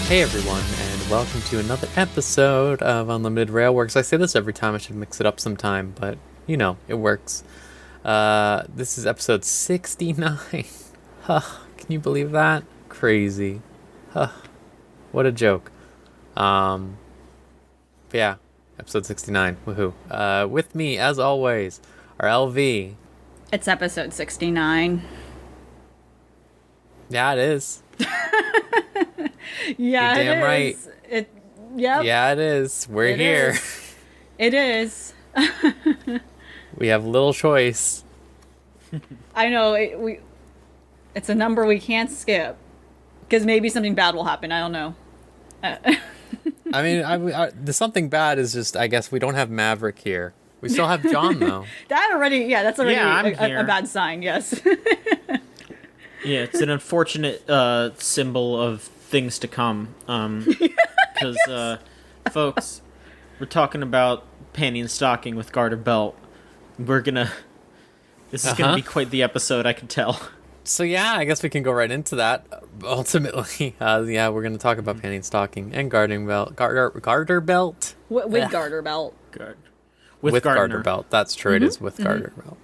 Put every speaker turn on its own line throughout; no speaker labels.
Hey everyone, and welcome to another episode of Unlimited Railworks. I say this every time, I should mix it up sometime, but you know, it works. This is episode 69. Huh, can you believe that? Crazy. Huh, what a joke. But yeah, episode 69, woohoo. With me, as always, our LV.
It's episode 69.
Yeah, it is.
Yeah,
You're damn right.
Yep.
Yeah, it is. We're here.
It is.
We have little choice.
I know. It's a number we can't skip. Because maybe something bad will happen. I don't know.
I mean, there's something bad is just, I guess we don't have Maverick here. We still have John, though.
That's already
I'm
a bad sign, yes.
Yeah, it's an unfortunate symbol of things to come. Because, folks, we're talking about Panty and Stocking with Garterbelt. This is gonna be quite the episode, I can tell.
So yeah, I guess we can go right into that. Ultimately, yeah, we're gonna talk about Panty and Stocking and Garterbelt. Garterbelt?
With Garterbelt.
With
Gardner.
Garterbelt. That's true. It is with Garterbelt.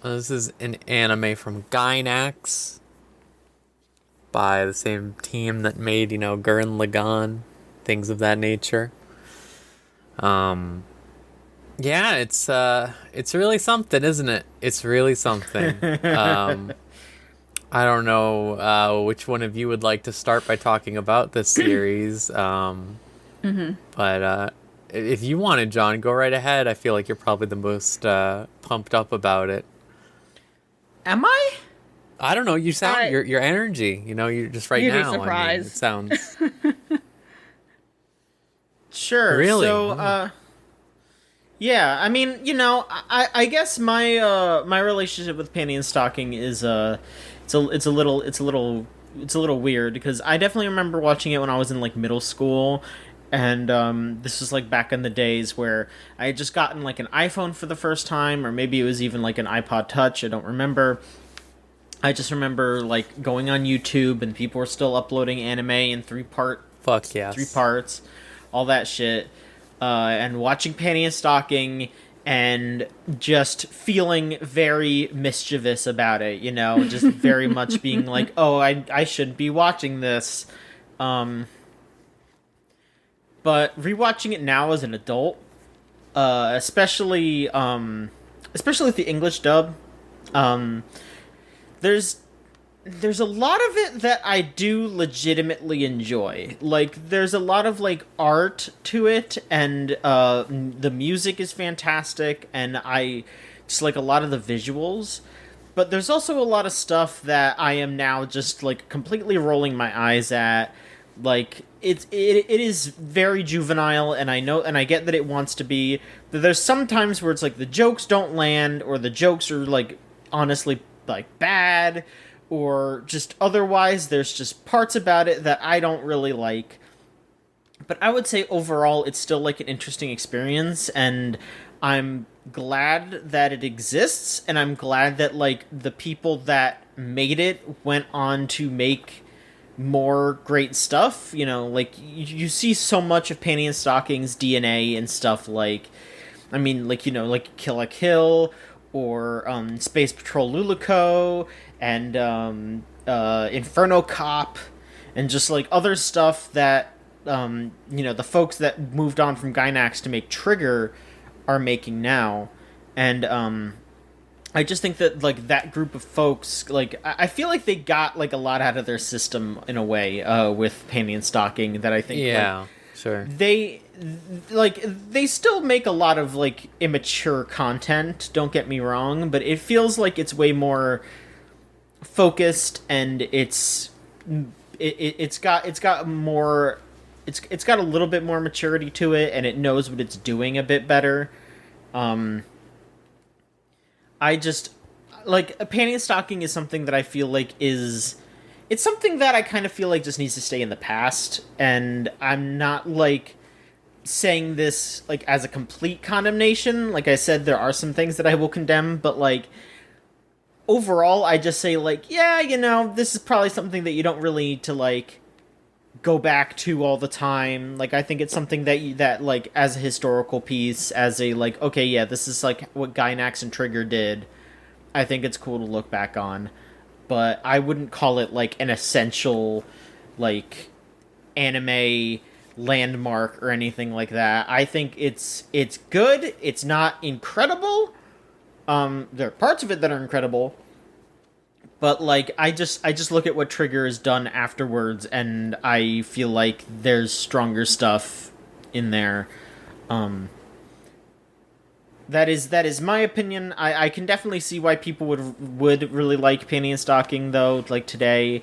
This is an anime from Gainax by the same team that made, Gurren Lagann, things of that nature. Yeah, it's really something, isn't it? It's really something. I don't know which one of you would like to start by talking about this series. But if you wanted, John, go right ahead. I feel like you're probably the most pumped up about it.
Am I?
I don't know. You sound your energy. You're just right
You'd
now.
be surprised.
It sounds
Sure.
really.
So, yeah. I mean, I guess my relationship with Panty and Stocking is it's a little weird because I definitely remember watching it when I was in like middle school. And this was like back in the days where I had just gotten like an iPhone for the first time, or maybe it was even like an iPod Touch. I don't remember. I just remember like going on YouTube and people were still uploading anime in three parts, all that shit, and watching Panty and Stocking and just feeling very mischievous about it. Just very much being like, oh, I shouldn't be watching this. But rewatching it now as an adult, especially with the English dub, there's a lot of it that I do legitimately enjoy. Like, there's a lot of like art to it, and the music is fantastic, and I just like a lot of the visuals. But there's also a lot of stuff that I am now just like completely rolling my eyes at. Like, it is very juvenile, and I know, and I get that it wants to be. But there's some times where it's like the jokes don't land, or the jokes are like honestly like bad, or just otherwise there's just parts about it that I don't really like. But I would say overall it's still like an interesting experience, and I'm glad that it exists, and I'm glad that like the people that made it went on to make more great stuff. Like you see so much of Panty and Stocking's DNA and stuff, like I mean, like like Kill la Kill, or Space Patrol Luluco, and Inferno Cop, and just like other stuff that the folks that moved on from Gainax to make Trigger are making now. And I just think that like that group of folks, like I feel like they got like a lot out of their system in a way with Panty and Stocking that I think
sure,
they still make a lot of like immature content, don't get me wrong, but it feels like it's way more focused, and it's got more, it's got a little bit more maturity to it, and it knows what it's doing a bit better. I just like Panty and Stocking is something that I feel like it's something that I kind of feel like just needs to stay in the past, and I'm not like saying this like as a complete condemnation. Like I said, there are some things that I will condemn, but like overall I just say like, yeah, this is probably something that you don't really need to like go back to all the time. Like, I think it's something that like, as a historical piece, as a, like, okay, yeah, this is, like, what Gainax and Trigger did. I think it's cool to look back on. But I wouldn't call it, like, an essential, like, anime landmark or anything like that. I think it's good. It's not incredible. There are parts of it that are incredible. But, like, I just look at what Trigger has done afterwards, and I feel like there's stronger stuff in there. That is my opinion. I can definitely see why people would really like Panty and Stocking, though, like, today.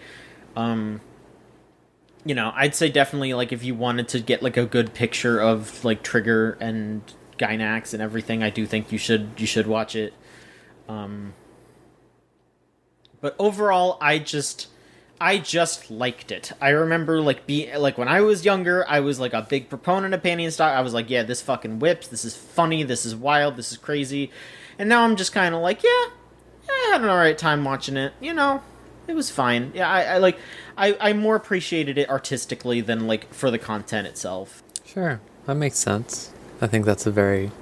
You know, I'd say definitely, like, if you wanted to get, like, a good picture of, like, Trigger and Gainax and everything, I do think you should watch it. But overall, I just liked it. I remember, like, when I was younger, I was, like, a big proponent of Panty and Stock. I was like, yeah, this fucking whips. This is funny. This is wild. This is crazy. And now I'm just kind of like, yeah, I had an alright time watching it. You know, it was fine. Yeah, I more appreciated it artistically than, like, for the content itself.
Sure, that makes sense. I think that's a very...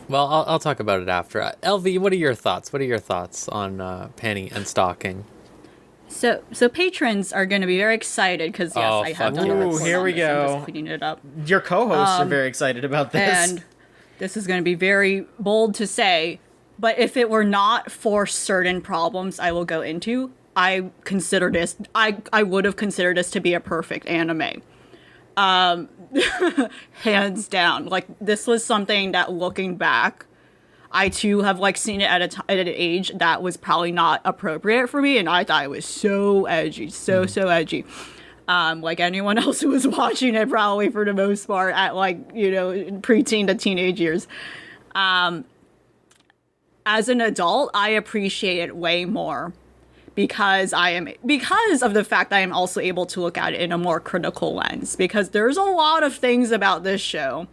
Well, I'll talk about it after. LV, what are your thoughts? What are your thoughts on Panty and Stocking?
So patrons are going to be very excited because yes, I have done a report
here
on
we
this. I'm
go.
just cleaning it up.
Your co-hosts are very excited about this.
And this is going to be very bold to say, but if it were not for certain problems I will go into, I would have considered this to be a perfect anime. Hands down. Like, this was something that, looking back, I too have, like, seen it at an age that was probably not appropriate for me, and I thought it was so edgy, so edgy. Like anyone else who was watching it, probably for the most part, at, like, you know, preteen to teenage years. As an adult, I appreciate it way more because of the fact that I am also able to look at it in a more critical lens, because there's a lot of things about this show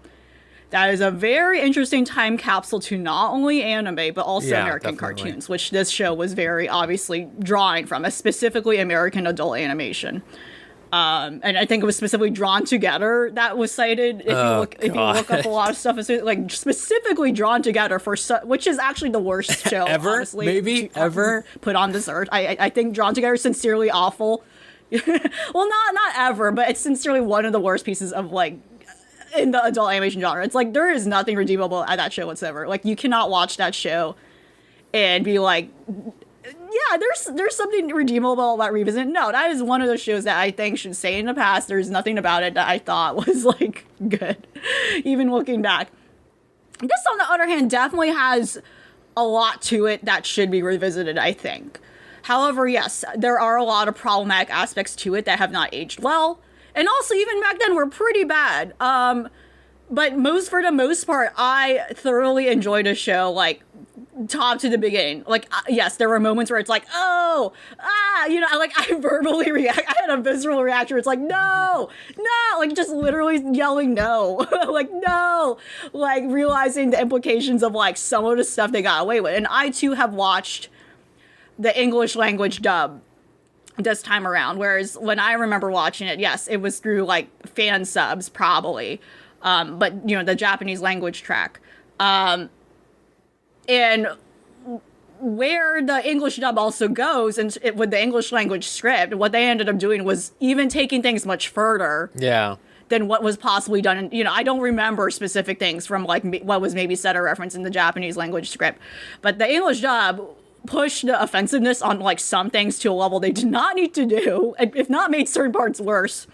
that is a very interesting time capsule to not only anime, but also American cartoons, which this show was very obviously drawing from, specifically American adult animation. And I think it was specifically Drawn Together that was cited. If you look up a lot of stuff, it's like specifically Drawn Together which is actually the worst show
ever,
honestly,
maybe ever
put on this earth. I think Drawn Together is sincerely awful. Well, not ever, but it's sincerely one of the worst pieces of, like, in the adult animation genre. It's like there is nothing redeemable at that show whatsoever. Like, you cannot watch that show and be like, yeah, there's something redeemable about Revisit. No, that is one of those shows that I think should stay in the past. There's nothing about it that I thought was, like, good, even looking back. This, on the other hand, definitely has a lot to it that should be revisited, I think. However, yes, there are a lot of problematic aspects to it that have not aged well. And also, even back then, were pretty bad. But for the most part, I thoroughly enjoyed a show, like, top to the beginning. Like, yes, there were moments where it's like, oh, you know, I verbally react. I had a visceral reaction where it's like, no, like, just literally yelling no. Like, no. Like, realizing the implications of, like, some of the stuff they got away with. And I, too, have watched the English language dub this time around, whereas when I remember watching it, yes, it was through, like, fan subs, probably. But, you know, the Japanese language track. And where the English dub also goes, and with the English language script, what they ended up doing was even taking things much further.
Yeah.
Than what was possibly done. And, you know, I don't remember specific things from, like, what was maybe said or referenced in the Japanese language script. But the English dub pushed the offensiveness on, like, some things to a level they did not need to do, if not made certain parts worse.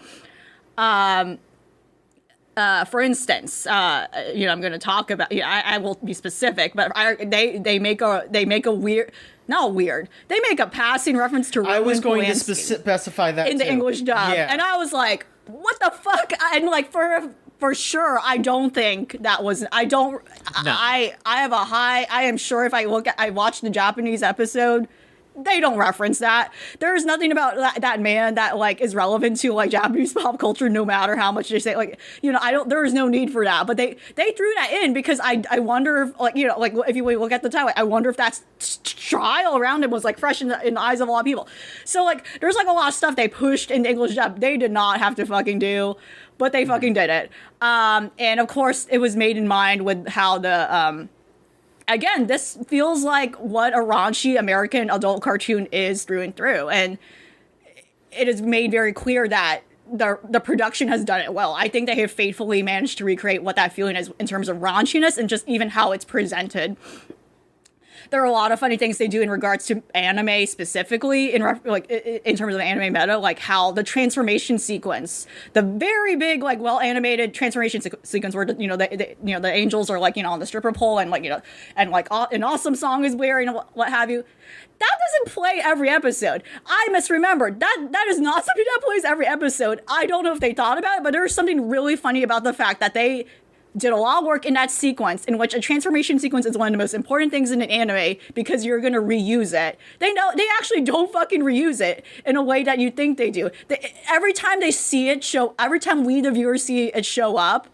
For instance, you know, I'm going to talk about, you know, I will be specific, but they make a weird, not weird, they make a passing reference to
I was
Roman
going
Polanski
to specify that
in the English dub.
Yeah.
And I was like, what the fuck? And, like, for sure, I don't think that was, I don't, no. I have a high, I am sure if I watched the Japanese episode, They don't reference that. There's nothing about that man that like is relevant to like Japanese pop culture, no matter how much they say. Like, you know, I don't. There is no need for that. But they threw that in because I wonder if, like, you know, like if you look at the title, like, I wonder if that trial around him was like fresh in the eyes of a lot of people. So like there's like a lot of stuff they pushed in English dub they did not have to fucking do, but they fucking did it. And of course it was made in mind with how the again, this feels like what a raunchy American adult cartoon is through and through. And it is made very clear that the production has done it well. I think they have faithfully managed to recreate what that feeling is in terms of raunchiness and just even how it's presented. There are a lot of funny things they do in regards to anime specifically, in terms of anime meta, like how the transformation sequence, the very big, like, well animated transformation sequence where the angels are, like, you know, on the stripper pole and, like, you know, and like an awesome song is wearing what have you. That doesn't play every episode. I misremembered. That is not something that plays every episode. I don't know if they thought about it, but there's something really funny about the fact that they did a lot of work in that sequence, in which a transformation sequence is one of the most important things in an anime because you're going to reuse it. They actually don't fucking reuse it in a way that you think they do. Every time every time we, the viewers, see it show up,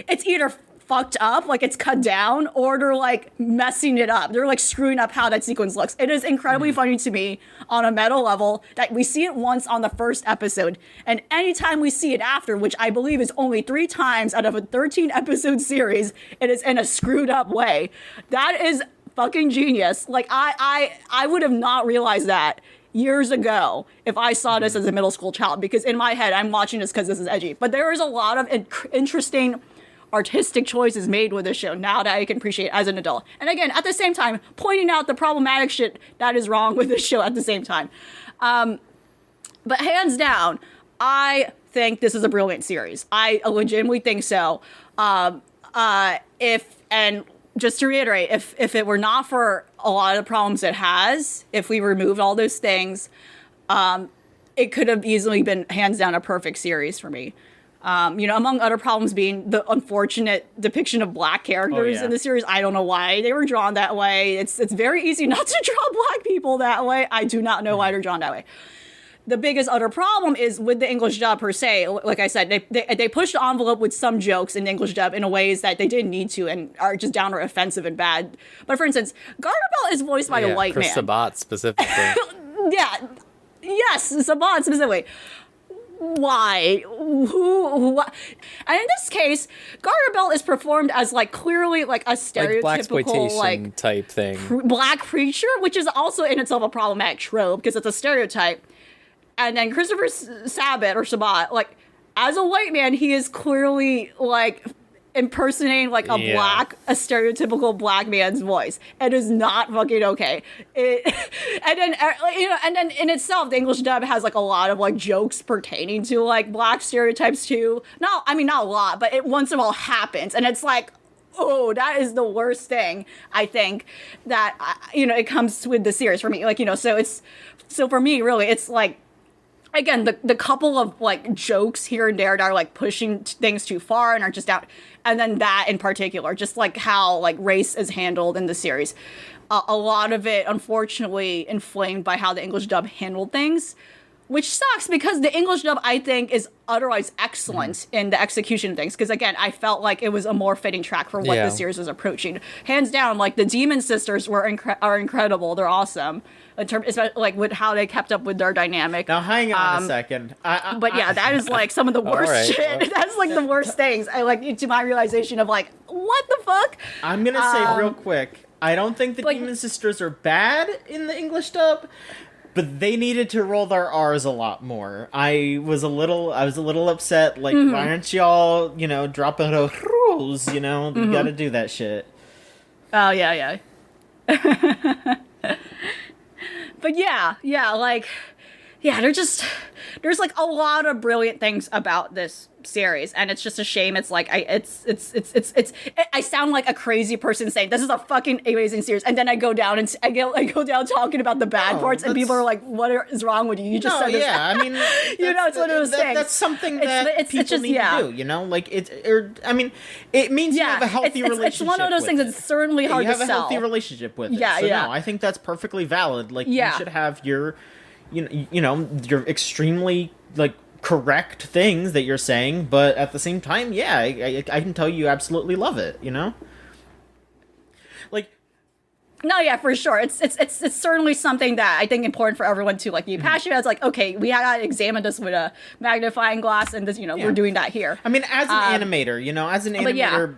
it's either fucked up, like it's cut down, or they're like messing it up. They're like screwing up how that sequence looks. It is incredibly funny to me on a meta level that we see it once on the first episode, and anytime we see it after, which I believe is only 3 times out of a 13 episode series, it is in a screwed up way. That is fucking genius. Like I would have not realized that years ago if I saw this as a middle school child, because in my head I'm watching this because this is edgy. But there is a lot of interesting artistic choices made with this show now that I can appreciate as an adult. And again, at the same time, pointing out the problematic shit that is wrong with this show at the same time. But hands down, I think this is a brilliant series. I legitimately think so. And just to reiterate, if it were not for a lot of the problems it has, if we removed all those things, it could have easily been hands down a perfect series for me. Among other problems being the unfortunate depiction of black characters in the series. I don't know why they were drawn that way. It's very easy not to draw black people that way. I do not know why they're drawn that way. The biggest other problem is with the English dub per se. Like I said, they pushed the envelope with some jokes in the English dub in ways that they didn't need to and are just downright offensive and bad. But for instance, Garterbelt is voiced by a white
Chris
man.
Sabat specifically.
Yes, Sabat specifically. Why? Who? And in this case, Garterbelt is performed as like clearly like a stereotypical
like type thing,
black preacher, which is also in itself a problematic trope because it's a stereotype. And then Christopher Sabat, like as a white man, he is clearly like impersonating like a stereotypical black man's voice. It is not fucking okay. And then in itself, the English dub has like a lot of like jokes pertaining to like black stereotypes too. Not a lot, but it once in a while happens, and it's like, oh, that is the worst thing. I think that it comes with the series for me. Like, so for me, really, it's like, again, the couple of like jokes here and there that are like pushing things too far and are just out, and then that in particular, just like how like race is handled in the series, a lot of it unfortunately inflamed by how the English dub handled things, which sucks because the English dub I think is otherwise excellent in the execution of things. Because again, I felt like it was a more fitting track for what the series was approaching. Hands down, like the Demon Sisters are incredible. They're awesome. In terms, especially like with how they kept up with their dynamic.
Now, hang on a second.
But yeah, that is like some of the worst shit. That's like the worst things. I like to my realization of like, what the fuck?
I'm gonna say real quick. I don't think the Demon Sisters are bad in the English dub, but they needed to roll their R's a lot more. I was a little upset. Like, why aren't y'all, dropping the rules? You gotta do that shit.
Oh yeah. But there's like a lot of brilliant things about this series, and it's just a shame. It's like I sound like a crazy person saying this is a fucking amazing series, and then I go down and I go down talking about the bad parts, and people are like, "What is wrong with you? You just said this."
Yeah, I mean,
you know, it's one of those things.
That's something that people
just,
need to do. You know, like I mean, it means you have a healthy relationship.
It's one of those things that's certainly hard to sell.
You have a healthy relationship with it.
Yeah,
so
yeah.
No, I think that's perfectly valid. Like you should have your, you know, your extremely like correct things that you're saying, but at the same time, yeah, I can tell you absolutely love it, you know? Like,
no, yeah, for sure. It's certainly something that I think important for everyone to like be passionate. It's like, okay, we gotta examine this with a magnifying glass, and this, you know, we're doing that here.
I mean, as an animator, you know, as an animator,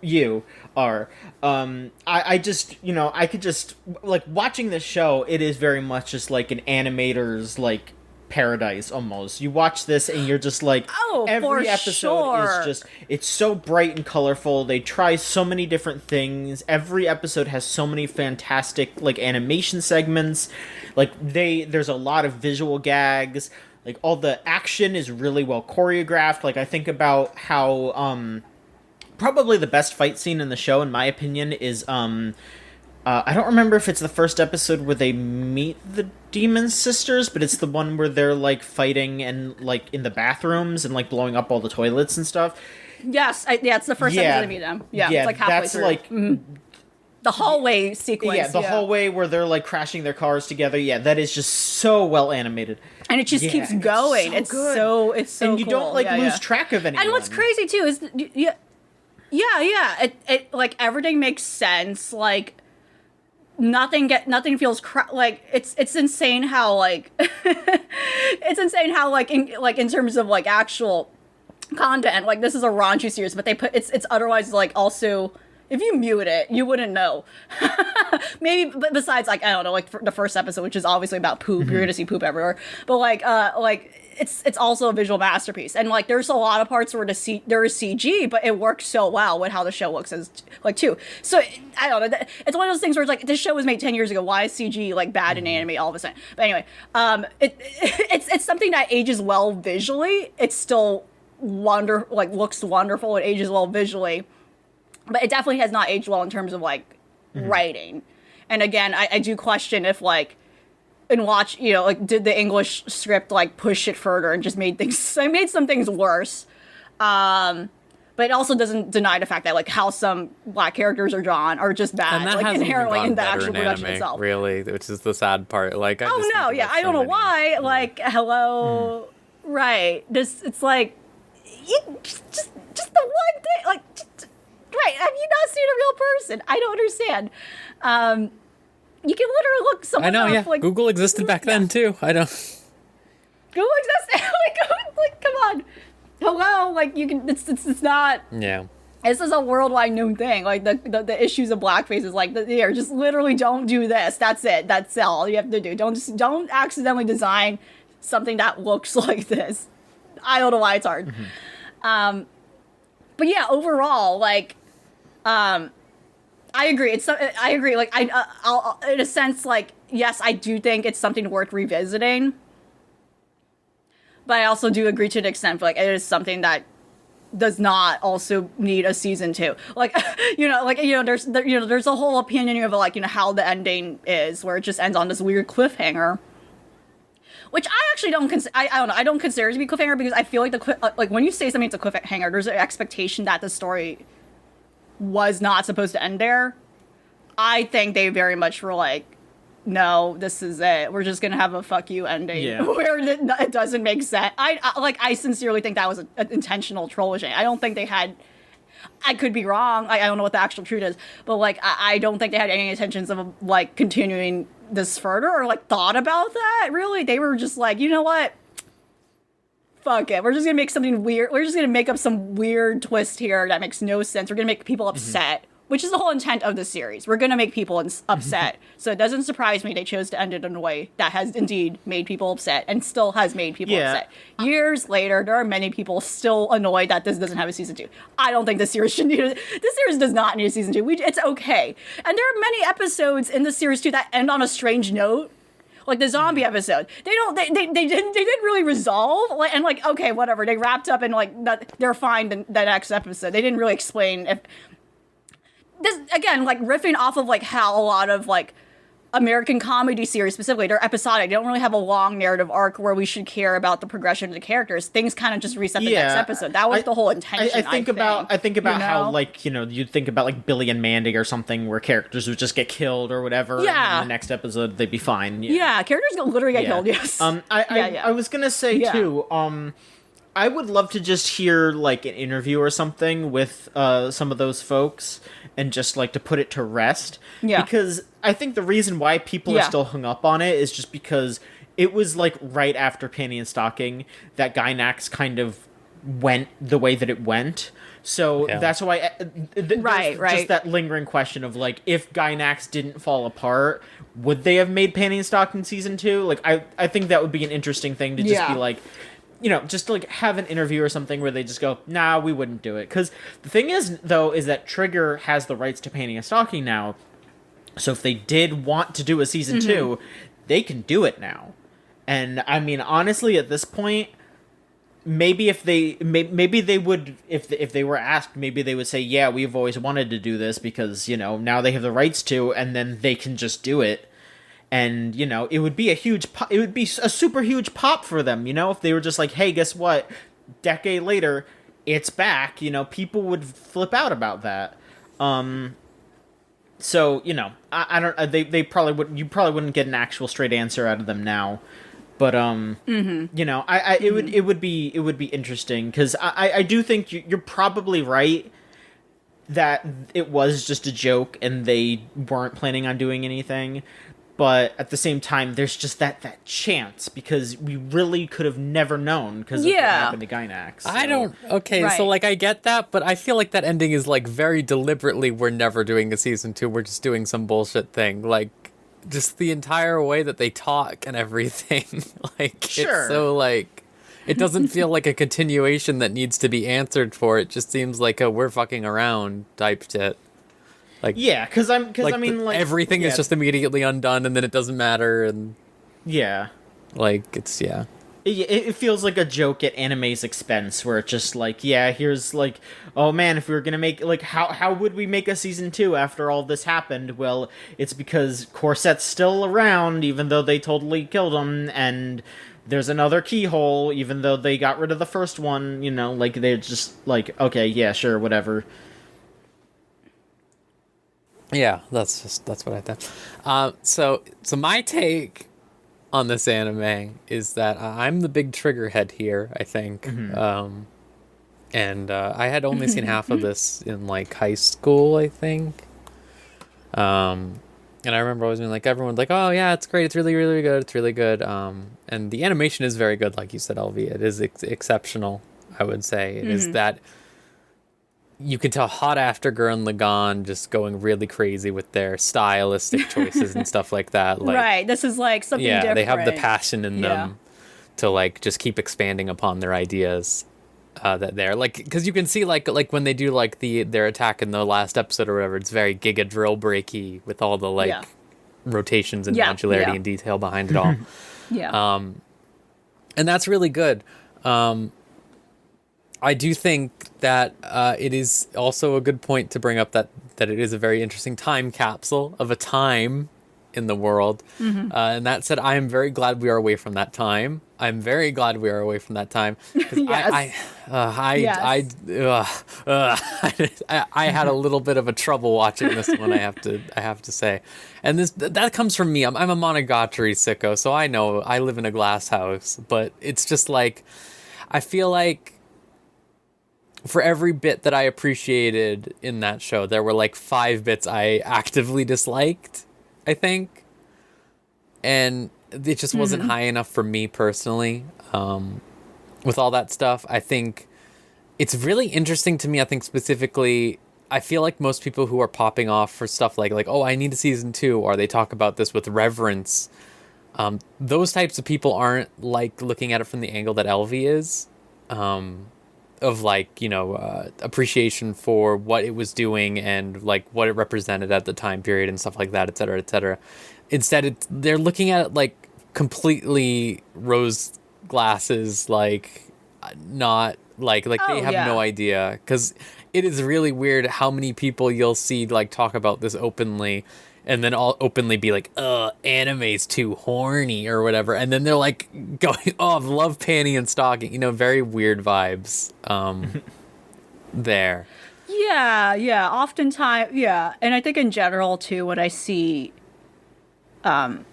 you are. I just, you know, I could just like watching this show. It is very much just like an animator's like paradise almost. You watch this and you're just like, every episode is just, it's so bright and colorful. They try so many different things. Every episode has so many fantastic like animation segments. Like there's a lot of visual gags. Like all the action is really well choreographed. Like I think about how probably the best fight scene in the show in my opinion is I don't remember if it's the first episode where they meet the Demon Sisters, but it's the one where they're like fighting and like in the bathrooms and like blowing up all the toilets and stuff.
Yes, it's the first episode they meet them. Yeah, it's like halfway
that's
through.
Like
the hallway sequence.
Yeah, the hallway where they're like crashing their cars together. Yeah, that is just so well animated,
and it just keeps going. It's so
and you
cool.
don't like lose track of anyone.
And what's crazy too is it like everything makes sense. Like nothing feels like it's insane how like it's insane how like in terms of like actual content, like this is a raunchy series, but they put it's otherwise like also if you mute it you wouldn't know. Maybe, but besides like I don't know, like the first episode, which is obviously about poop, you're gonna see poop everywhere, but like it's also a visual masterpiece, and like there's a lot of parts where there is CG, but it works so well with how the show looks as like too. So I don't know, it's one of those things where it's like this show was made 10 years ago. Why is CG like bad in anime all of a sudden? But anyway, it's something that ages well visually. It's still looks wonderful. It ages well visually, but it definitely has not aged well in terms of like writing. And again, I do question if like. And watch, you know, like, did the English script, like, push it further and just made some things worse. But it also doesn't deny the fact that, like, how some black characters are drawn are just bad,
and that
like,
hasn't
inherently in the
better
actual production
anime,
itself.
really, which is the sad part. Like,
I don't know why. Like, hello, right? It's like, just the one thing, like, right? Have you not seen a real person? I don't understand. You can literally look someone up.
I know, yeah.
Like,
Google existed back then, too. I don't...
Google existed? like, come on. Hello? Like, you can... It's not...
Yeah.
This is a worldwide known thing. Like, the issues of blackface is like, here, just literally don't do this. That's it. That's all you have to do. Don't accidentally design something that looks like this. I don't know why it's hard. But yeah, overall, like... I agree. I agree. Like I'll in a sense, like yes, I do think it's something worth revisiting. But I also do agree to an extent, like it is something that does not also need a season 2. Like there's a whole opinion of like how the ending is, where it just ends on this weird cliffhanger. Which I actually don't consider. I don't know. I don't consider it to be cliffhanger because I feel like like when you say something's a cliffhanger, there's an expectation that the story was not supposed to end there. I think they very much were like, no, this is it. We're just gonna have a fuck you ending where it doesn't make sense. I sincerely think that was an intentional trolling. I don't think they had. I could be wrong. I don't know what the actual truth is, but like I don't think they had any intentions of like continuing this further or like thought about that. Really, they were just like, you know what? Fuck it. We're just gonna make something weird. We're just gonna make up some weird twist here that makes no sense. We're gonna make people upset, which is the whole intent of the series. We're gonna make people upset. So it doesn't surprise me they chose to end it in a way that has indeed made people upset and still has made people upset. Years later, there are many people still annoyed that this doesn't have a season 2. I don't think this series should need it. This series does not need a season 2. It's okay. And there are many episodes in the series too that end on a strange note. Like the zombie episode, they didn't really resolve, like, and like, okay, whatever, they wrapped up and like that they're fine the next episode. They didn't really explain if this, again, like riffing off of like how a lot of like American comedy series specifically, they're episodic. They don't really have a long narrative arc where we should care about the progression of the characters. Things kind of just reset the next episode. That was the whole intention.
I think about how, like, you know, you'd think about like Billy and Mandy or something where characters would just get killed or whatever.
Yeah.
And in the next episode they'd be fine.
Yeah, characters literally get killed. Yes.
I was gonna say too. I would love to just hear like an interview or something with some of those folks and just like to put it to rest.
Yeah.
Because I think the reason why people are still hung up on it is just because it was like right after Panty and Stocking that Gynax kind of went the way that it went. So that's why just that lingering question of like, if Gynax didn't fall apart, would they have made Panty and Stocking season 2? Like I think that would be an interesting thing to just be like, you know, just to like have an interview or something where they just go, nah, we wouldn't do it. Because the thing is, though, is that Trigger has the rights to Panty and Stocking now. So if they did want to do a season 2, they can do it now. And I mean, honestly, at this point, maybe if they would, if they were asked, maybe they would say, yeah, we've always wanted to do this because, you know, now they have the rights to, and then they can just do it. And, you know, it would be it would be a super huge pop for them, you know, if they were just like, hey, guess what? Decade later, it's back, you know, people would flip out about that. So, you know, I don't, they probably wouldn't, you probably wouldn't get an actual straight answer out of them now. But, you know, it would be interesting because I do think you're probably right that it was just a joke and they weren't planning on doing anything. But at the same time, there's just that chance because we really could have never known because of what happened to Gynax. So.
So like I get that, but I feel like that ending is like very deliberately we're never doing a season 2, we're just doing some bullshit thing. Like just the entire way that they talk and everything. Like it's so like it doesn't feel like a continuation that needs to be answered for. It just seems like a we're fucking around type shit. Like
because I mean like
everything is just immediately undone and then it doesn't matter and like it's
it feels like a joke at anime's expense where it's just like here's like, oh man, if we were gonna make like how would we make a season 2 after all this happened? Well, it's because Corset's still around even though they totally killed him, and there's another keyhole even though they got rid of the first one, you know, like they're just like, okay, yeah, sure, whatever.
Yeah, that's what I thought. So my take on this anime is that I'm the big trigger head here, I think. And I had only seen half of this in like high school, I think. And I remember always being like, everyone's like, oh yeah, it's great, it's really, really good, it's really good. And the animation is very good, like you said, LV. It is exceptional, I would say. It is that. You can tell Hot After Gurren Lagann just going really crazy with their stylistic choices and stuff like that. Like,
right, this is like something different.
They have the passion in them to like just keep expanding upon their ideas that they're like, because you can see like when they do like their attack in the last episode or whatever, it's very Giga Drill breaky with all the like rotations and modularity and detail behind it all. And that's really good. I do think that it is also a good point to bring up that it is a very interesting time capsule of a time in the world. And that said, I am very glad we are away from that time. I'm very glad we are away from that time. I had a little bit of a trouble watching this one, I have to say. And that comes from me. I'm a Monogatari sicko, so I know I live in a glass house. But it's just like, I feel like for every bit that I appreciated in that show, there were like 5 bits I actively disliked, I think. And it just wasn't high enough for me personally. With all that stuff, I think it's really interesting to me. I think specifically, I feel like most people who are popping off for stuff like, oh, I need a season 2, or they talk about this with reverence. Those types of people aren't like looking at it from the angle that LV is. Of like, you know, appreciation for what it was doing and like what it represented at the time period and stuff like that, et cetera, et cetera. Instead, they're looking at it like completely rose glasses, like not like they have no idea, because it is really weird how many people you'll see like talk about this openly, and then all openly be like, anime's too horny or whatever, and then they're like going, oh, I love panty and stocking, very weird vibes there.
Yeah, oftentimes, yeah. And I think in general, too, when I see, in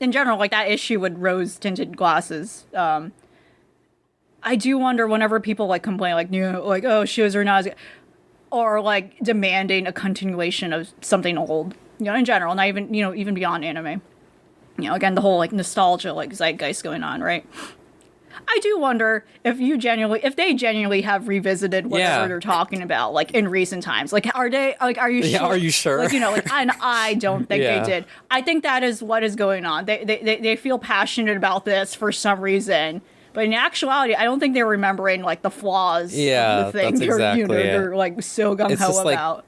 general, like that issue with rose-tinted glasses, I do wonder whenever people, like, complain, like, like, oh, shows are not as good, or, like, demanding a continuation of something old, in general, not even, even beyond anime. Again, the whole, like, nostalgia, like, zeitgeist going on, right? I do wonder if they genuinely have revisited whatever they're talking about, like in recent times. Like, are you sure?
Yeah, are you sure?
Like, and I don't think they did. I think that is what is going on. They feel passionate about this for some reason, but in actuality, I don't think they're remembering like the flaws.
Yeah,
of the thing
that's exactly
they're like so gung ho about.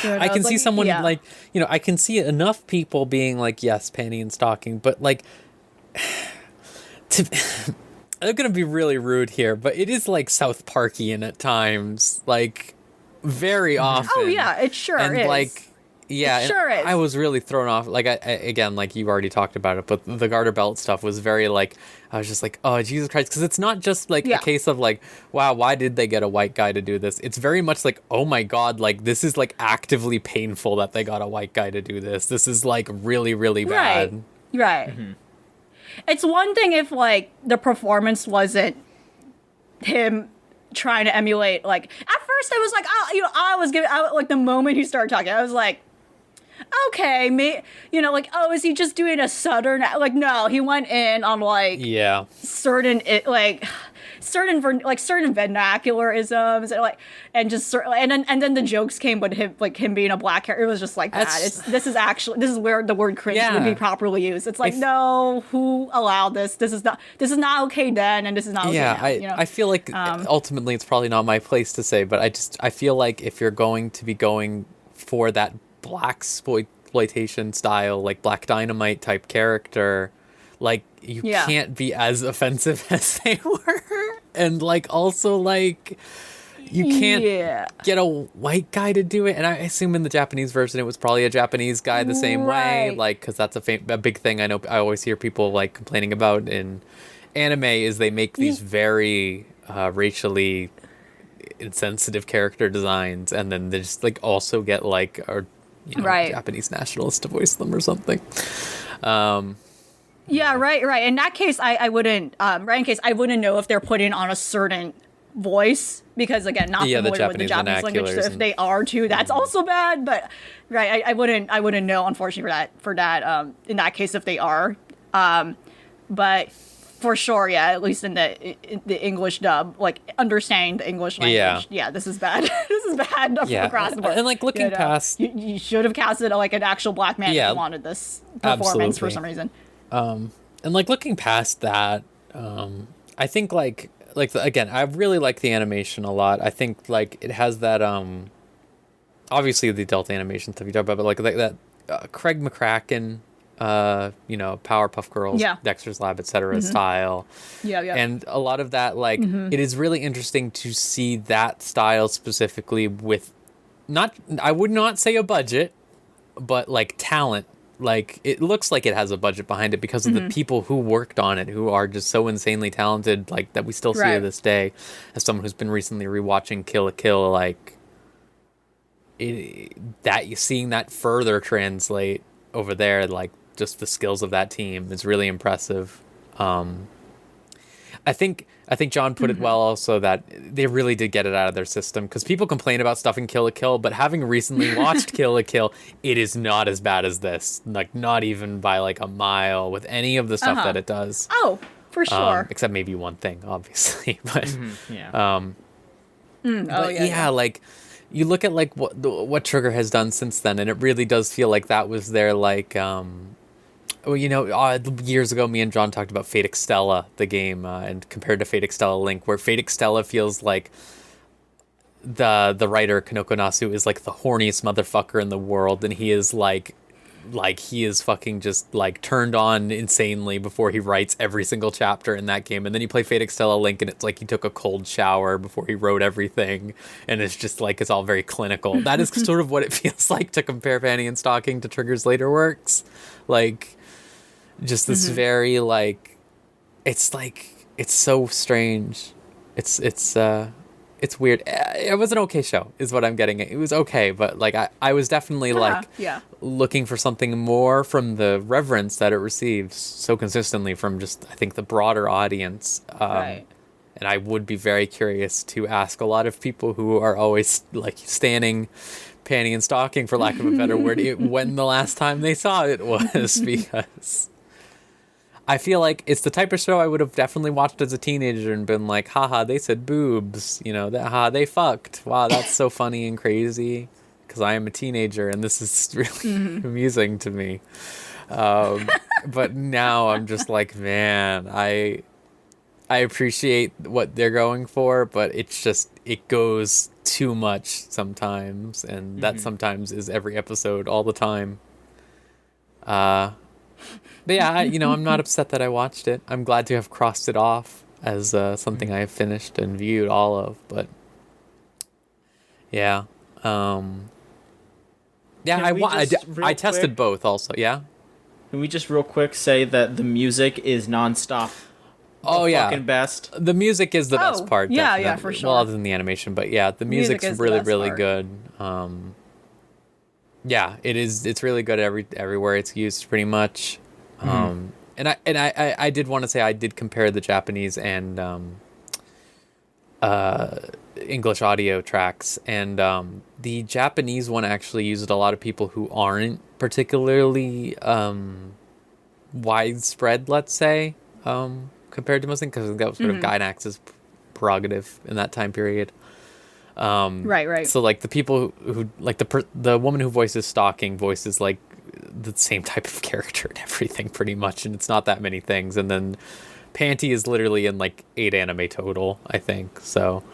I can see someone like, I can see enough people being like, yes, panty and stocking, but like, I'm gonna be really rude here, but it is like South Parkian at times, like very often.
Oh yeah, it sure
and
is.
Like, yeah,
it sure is.
I was really thrown off. Like, I again, like you already talked about it, but the Garterbelt stuff was very like, I was just like, oh Jesus Christ, because it's not just like a case of like, wow, why did they get a white guy to do this? It's very much like, oh my God, like this is like actively painful that they got a white guy to do this. This is like really, really bad.
Right. Mm-hmm. It's one thing if, like, the performance wasn't him trying to emulate, like, at first I was like, like, the moment he started talking, I was like, okay, like, oh, is he just doing a Southern, like, no, he went in on, like, certain vernacularisms, and just and then the jokes came with him being a black character. It was just like that. This is where the word cringe would be properly used. It's like, no, who allowed this? This is not okay then, and this is not okay now.
I feel like ultimately it's probably not my place to say, but I feel like if you're going to be going for that black exploitation style, like Black Dynamite type character, like you can't be as offensive as they were, and like also like you can't get a white guy to do it. And I assume in the Japanese version it was probably a Japanese guy the same way, like, because that's a big thing I know I always hear people like complaining about in anime is they make these very racially insensitive character designs, and then they just like also get like a Japanese nationalist to voice them or something.
Yeah, right. In that case, I wouldn't. In case I wouldn't know if they're putting on a certain voice, because again, not familiar with the Japanese language. So if they are too, that's also bad. But I wouldn't know, unfortunately, for that. In that case, if they are, but for sure, at least in the English dub, like understanding the English language. Yeah, this is bad. This is bad across the board.
And like looking past,
you should have casted like an actual black man if you wanted this performance for some reason.
And like looking past that, I think like again, I really like the animation a lot. I think like it has that obviously the adult animation stuff you talk about, but like that Craig McCracken, Powerpuff Girls, Dexter's Lab, etc. style. And a lot of that, like it is really interesting to see that style specifically with I would not say a budget, but like talent. Like it looks like it has a budget behind it because of the people who worked on it, who are just so insanely talented, like that we still see to this day. As someone who's been recently rewatching Kill la Kill, like seeing that further translate over there, like just the skills of that team is really impressive. I think John put it well also that they really did get it out of their system, because people complain about stuff in Kill la Kill, but having recently watched Kill la Kill, it is not as bad as this, like not even by like a mile with any of the stuff that it does.
Oh, for sure.
Except maybe one thing, obviously, but like you look at like what Trigger has done since then, and it really does feel like that was their like years ago, me and John talked about Fate Extella, the game, and compared to Fate Extella Link, where Fate Extella feels like the writer Kanoko Nasu is like the horniest motherfucker in the world, and he is like like he is fucking just like turned on insanely before he writes every single chapter in that game. And then you play Fate Extella Link and it's like he took a cold shower before he wrote everything, and it's just like it's all very clinical. That is sort of what it feels like to compare Panty and Stocking to Trigger's later works. Like just this very like it's so strange. It's weird. It was an okay show, is what I'm getting at. It was okay, but like I was definitely like looking for something more from the reverence that it receives so consistently from just, I think, the broader audience.
Right.
And I would be very curious to ask a lot of people who are always like standing Panty and Stocking, for lack of a better word, when the last time they saw it was, because I feel like it's the type of show I would have definitely watched as a teenager and been like, haha, they said boobs, you know, that haha, they fucked. Wow, that's so funny and crazy, because I am a teenager and this is really amusing to me. But now I'm just like, man, I appreciate what they're going for, but it's just, it goes too much sometimes, and that sometimes is every episode all the time. But yeah, I'm not upset that I watched it. I'm glad to have crossed it off as something I have finished and viewed all of. But yeah, I tested both also. Yeah.
Can we just real quick say that the music is nonstop?
Oh yeah,
fucking best.
The music is the best part.
Yeah,
definitely.
yeah, for sure.
Well, other than the animation, but yeah, the music's really, really good. Yeah, it is. It's really good everywhere it's used, pretty much. And I did want to say I did compare the Japanese and English audio tracks, and the Japanese one actually used a lot of people who aren't particularly widespread, let's say, compared to most things, because that was sort of Gainax's prerogative in that time period.
Right.
So like the people who like the woman who voices Stocking voices like the same type of character and everything, pretty much, and it's not that many things. And then Panty is literally in like 8 anime total, I think. So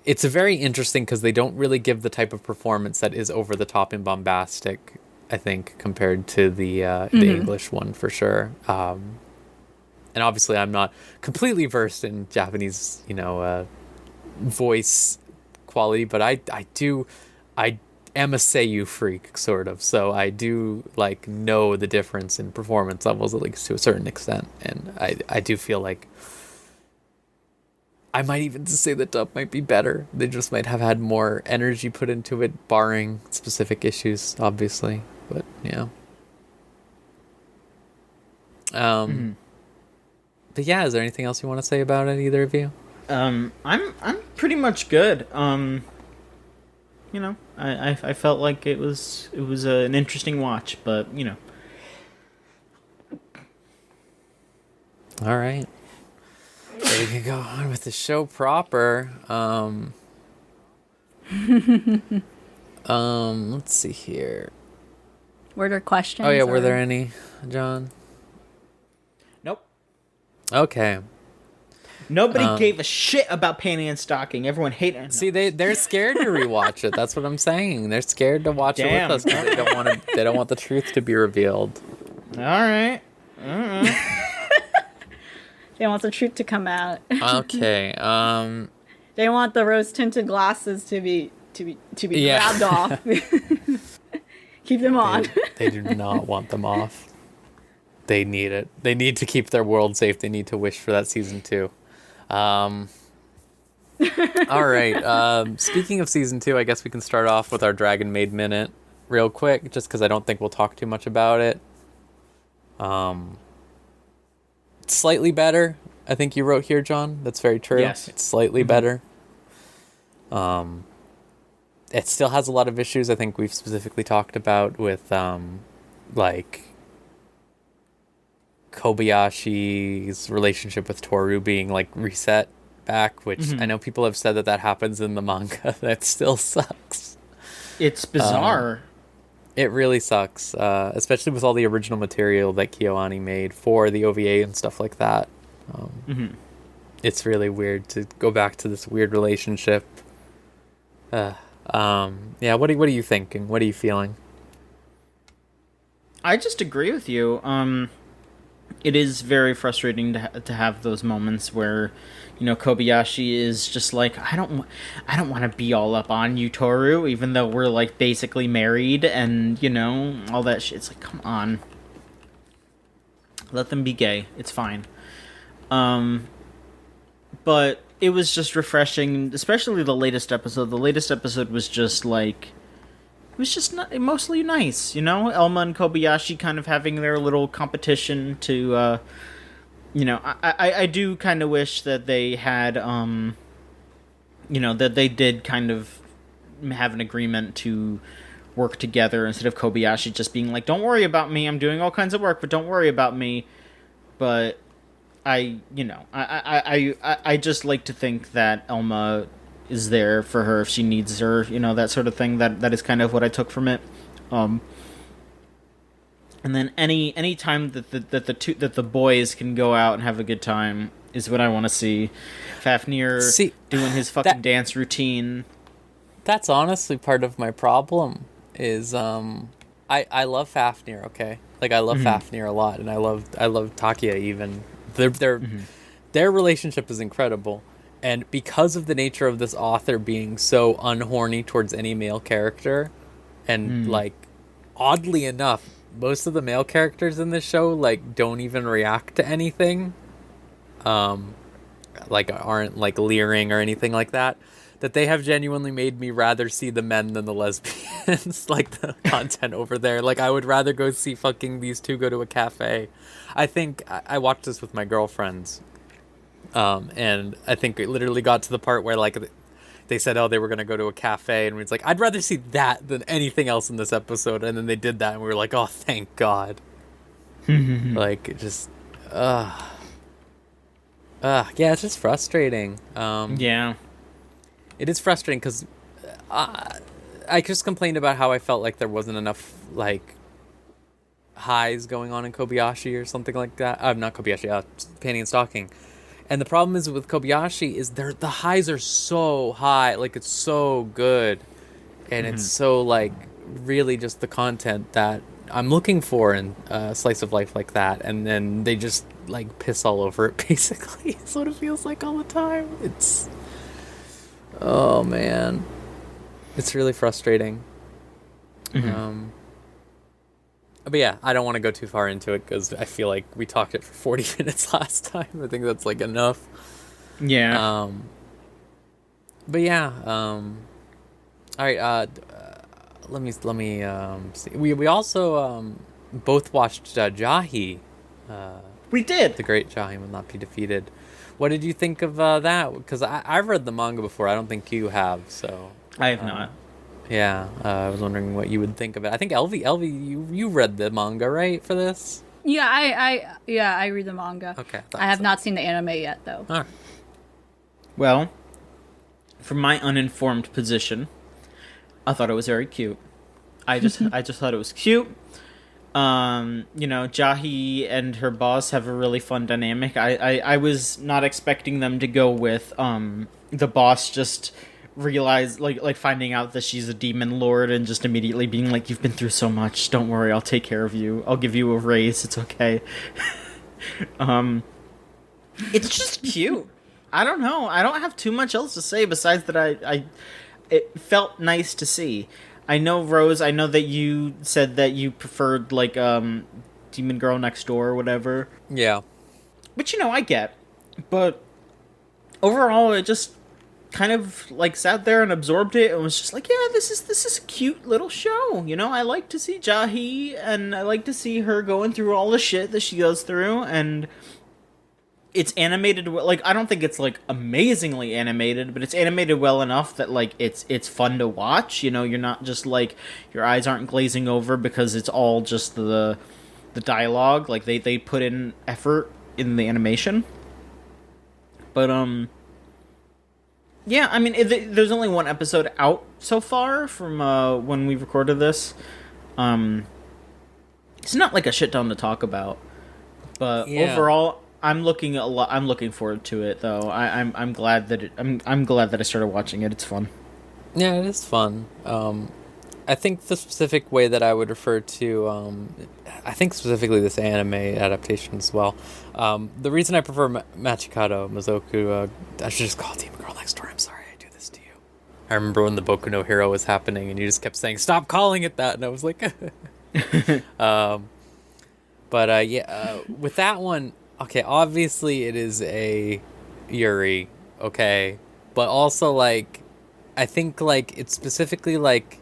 it's very interesting because they don't really give the type of performance that is over the top and bombastic, I think, compared to the English one, for sure. And obviously I'm not completely versed in Japanese, voice quality, but I am a seiyuu freak, sort of, so I do like know the difference in performance levels, at least to a certain extent, and I do feel like I might even say the dub might be better. They just might have had more energy put into it, barring specific issues, obviously, but yeah. But yeah, is there anything else you want to say about it, either of you?
I'm pretty much good. I felt like it was an interesting watch, but
All right. So we can go on with the show proper. Let's see here.
Were there questions?
Oh yeah, were there any, John?
Nope.
Okay.
Nobody gave a shit about Panty and Stocking. Everyone hated it.
See, they're scared to rewatch it. That's what I'm saying. They're scared to watch it with us. They don't want the truth to be revealed.
All right.
They want the truth to come out.
Okay.
They want the rose tinted glasses to be grabbed off. Keep them on.
They do not want them off. They need it. They need to keep their world safe. They need to wish for that season 2. All right. Speaking of season 2, I guess we can start off with our Dragon Maid minute real quick, just because I don't think we'll talk too much about it. Slightly better, I think you wrote here, John. That's very true.
Yes.
It's slightly better. It still has a lot of issues I think we've specifically talked about with like Kobayashi's relationship with Toru being like reset back, which I know people have said that happens in the manga. That still sucks.
It's bizarre.
It really sucks, especially with all the original material that KyoAni made for the OVA and stuff like that. It's really weird to go back to this weird relationship. Yeah, what are you thinking? What are you feeling?
I just agree with you. It is very frustrating to have those moments where, Kobayashi is just like, I don't want to be all up on you, Toru, even though we're like basically married, and all that shit. It's like, come on, let them be gay. It's fine. But it was just refreshing, especially the latest episode. The latest episode was just like, it was just mostly nice, Elma and Kobayashi kind of having their little competition to, I do kind of wish that they had, that they did kind of have an agreement to work together instead of Kobayashi just being like, don't worry about me, I'm doing all kinds of work, but don't worry about me. But I just like to think that Elma is there for her if she needs her, that sort of thing. That is kind of what I took from it. And then any time that the boys can go out and have a good time is what I want to see. Fafnir doing his fucking dance routine.
That's honestly part of my problem. Is I love Fafnir. Okay, like I love Fafnir a lot, and I love Takia even. Their relationship is incredible, and because of the nature of this author being so unhorny towards any male character, and like oddly enough, most of the male characters in this show like don't even react to anything, like aren't like leering or anything like that. That they have genuinely made me rather see the men than the lesbians, like the content over there. Like, I would rather go see fucking these two go to a cafe. I think I watched this with my girlfriends, and I think it literally got to the part where, like, they said, oh, they were going to go to a cafe, and we was like, I'd rather see that than anything else in this episode, and then they did that, and we were like, oh, thank God. Like, it just, yeah, it's just frustrating.
Yeah.
It is frustrating because I just complained about how I felt like there wasn't enough like highs going on in Kobayashi or something like that. Not Kobayashi, Panty and Stocking. And the problem is with Kobayashi is the highs are so high, like it's so good, and it's so like really just the content that I'm looking for in a slice of life like that, and then they just like piss all over it. Basically, is what it feels like all the time. It's oh man, it's really frustrating. But yeah, I don't want to go too far into it because I feel like we talked it for 40 minutes last time. I think that's like enough.
Yeah.
But yeah. All right. Let me see. We also both watched Jahi.
We did.
The Great Jahi Will Not Be Defeated. What did you think of that? Because I've read the manga before. I don't think you have. So
I have not.
Yeah, I was wondering what you would think of it. I think Elvie, you read the manga, right, for this?
Yeah, I read the manga.
Okay.
I have not seen the anime yet, though.
All right.
Well, from my uninformed position, I thought it was very cute. I just thought it was cute. Jahi and her boss have a really fun dynamic. I was not expecting them to go with the boss just realize like finding out that she's a demon lord and just immediately being like, you've been through so much, don't worry, I'll take care of you, I'll give you a raise, it's okay. It's just cute. I don't know, I don't have too much else to say besides that it felt nice to see. I know, Rose, I know that you said that you preferred like Demon Girl Next Door or whatever,
Yeah.
which I get, but overall it just kind of like sat there and absorbed it and was just like, yeah, this is a cute little show. I like to see Jahi, and I like to see her going through all the shit that she goes through, and it's animated like, I don't think it's like amazingly animated, but it's animated well enough that like it's fun to watch. You're not just like, your eyes aren't glazing over because it's all just the dialogue. Like they put in effort in the animation. But yeah, I mean, there's only one episode out so far from when we recorded this. It's not like a shit ton to talk about, but
Yeah.
overall, I'm looking forward to it though. I'm glad that I'm glad that I started watching it. It's fun.
Yeah, it is fun. I think the specific way that I would refer to, I think specifically this anime adaptation as well. The reason I prefer Machikado Mizoku, I should just call Demon Girl Next Door. I'm sorry I do this to you. I remember when the Boku no Hero was happening, and you just kept saying, "Stop calling it that," and I was like, with that one, okay, obviously it is a Yuri, okay, but also like, I think like it's specifically like.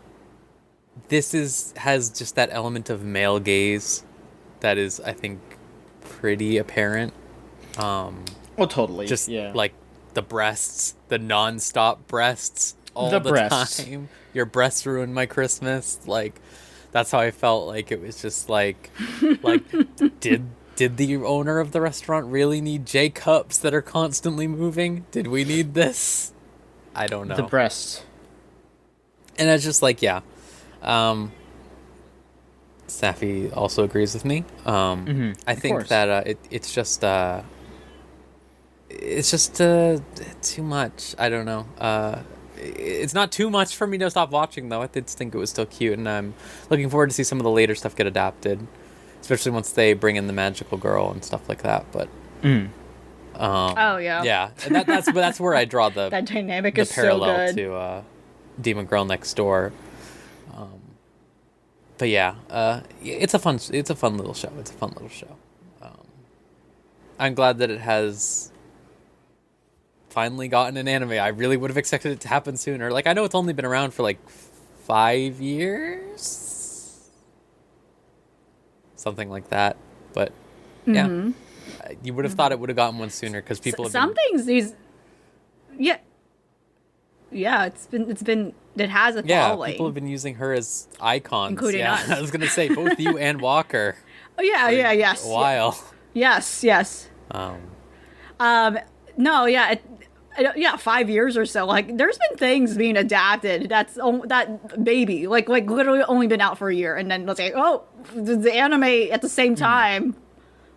Has just that element of male gaze that is, I think, pretty apparent.
Oh, totally.
Just
yeah.
like the breasts, the non-stop breasts all the
breasts.
time. Your breasts ruined my Christmas. Like, that's how I felt. Like, it was just like did the owner of the restaurant really need J cups that are constantly moving? Did we need this? I don't know.
The breasts.
And it's just like, yeah. Safi also agrees with me. I think that it's just too much. I don't know. It's not too much for me to stop watching, though. I did think it was still cute, and I'm looking forward to see some of the later stuff get adapted, especially once they bring in the magical girl and stuff like that. But
oh yeah,
yeah, and that's where I draw the
that dynamic
the
is
parallel
so good.
to Demon Girl Next Door. But yeah, it's a fun little show. It's a fun little show. I'm glad that it has finally gotten an anime. I really would have expected it to happen sooner. Like, I know it's only been around for like 5 years, something like that. But yeah, you would have thought it would have gotten one sooner because people have
some things these. Yeah, it has a following.
People have been using her as icons,
including us.
I was gonna say both you and Walker.
Oh yes.
A while.
Yes. No, yeah, 5 years or so. Like, there's been things being adapted. That baby, like literally only been out for a year, and then let's say, the anime at the same time.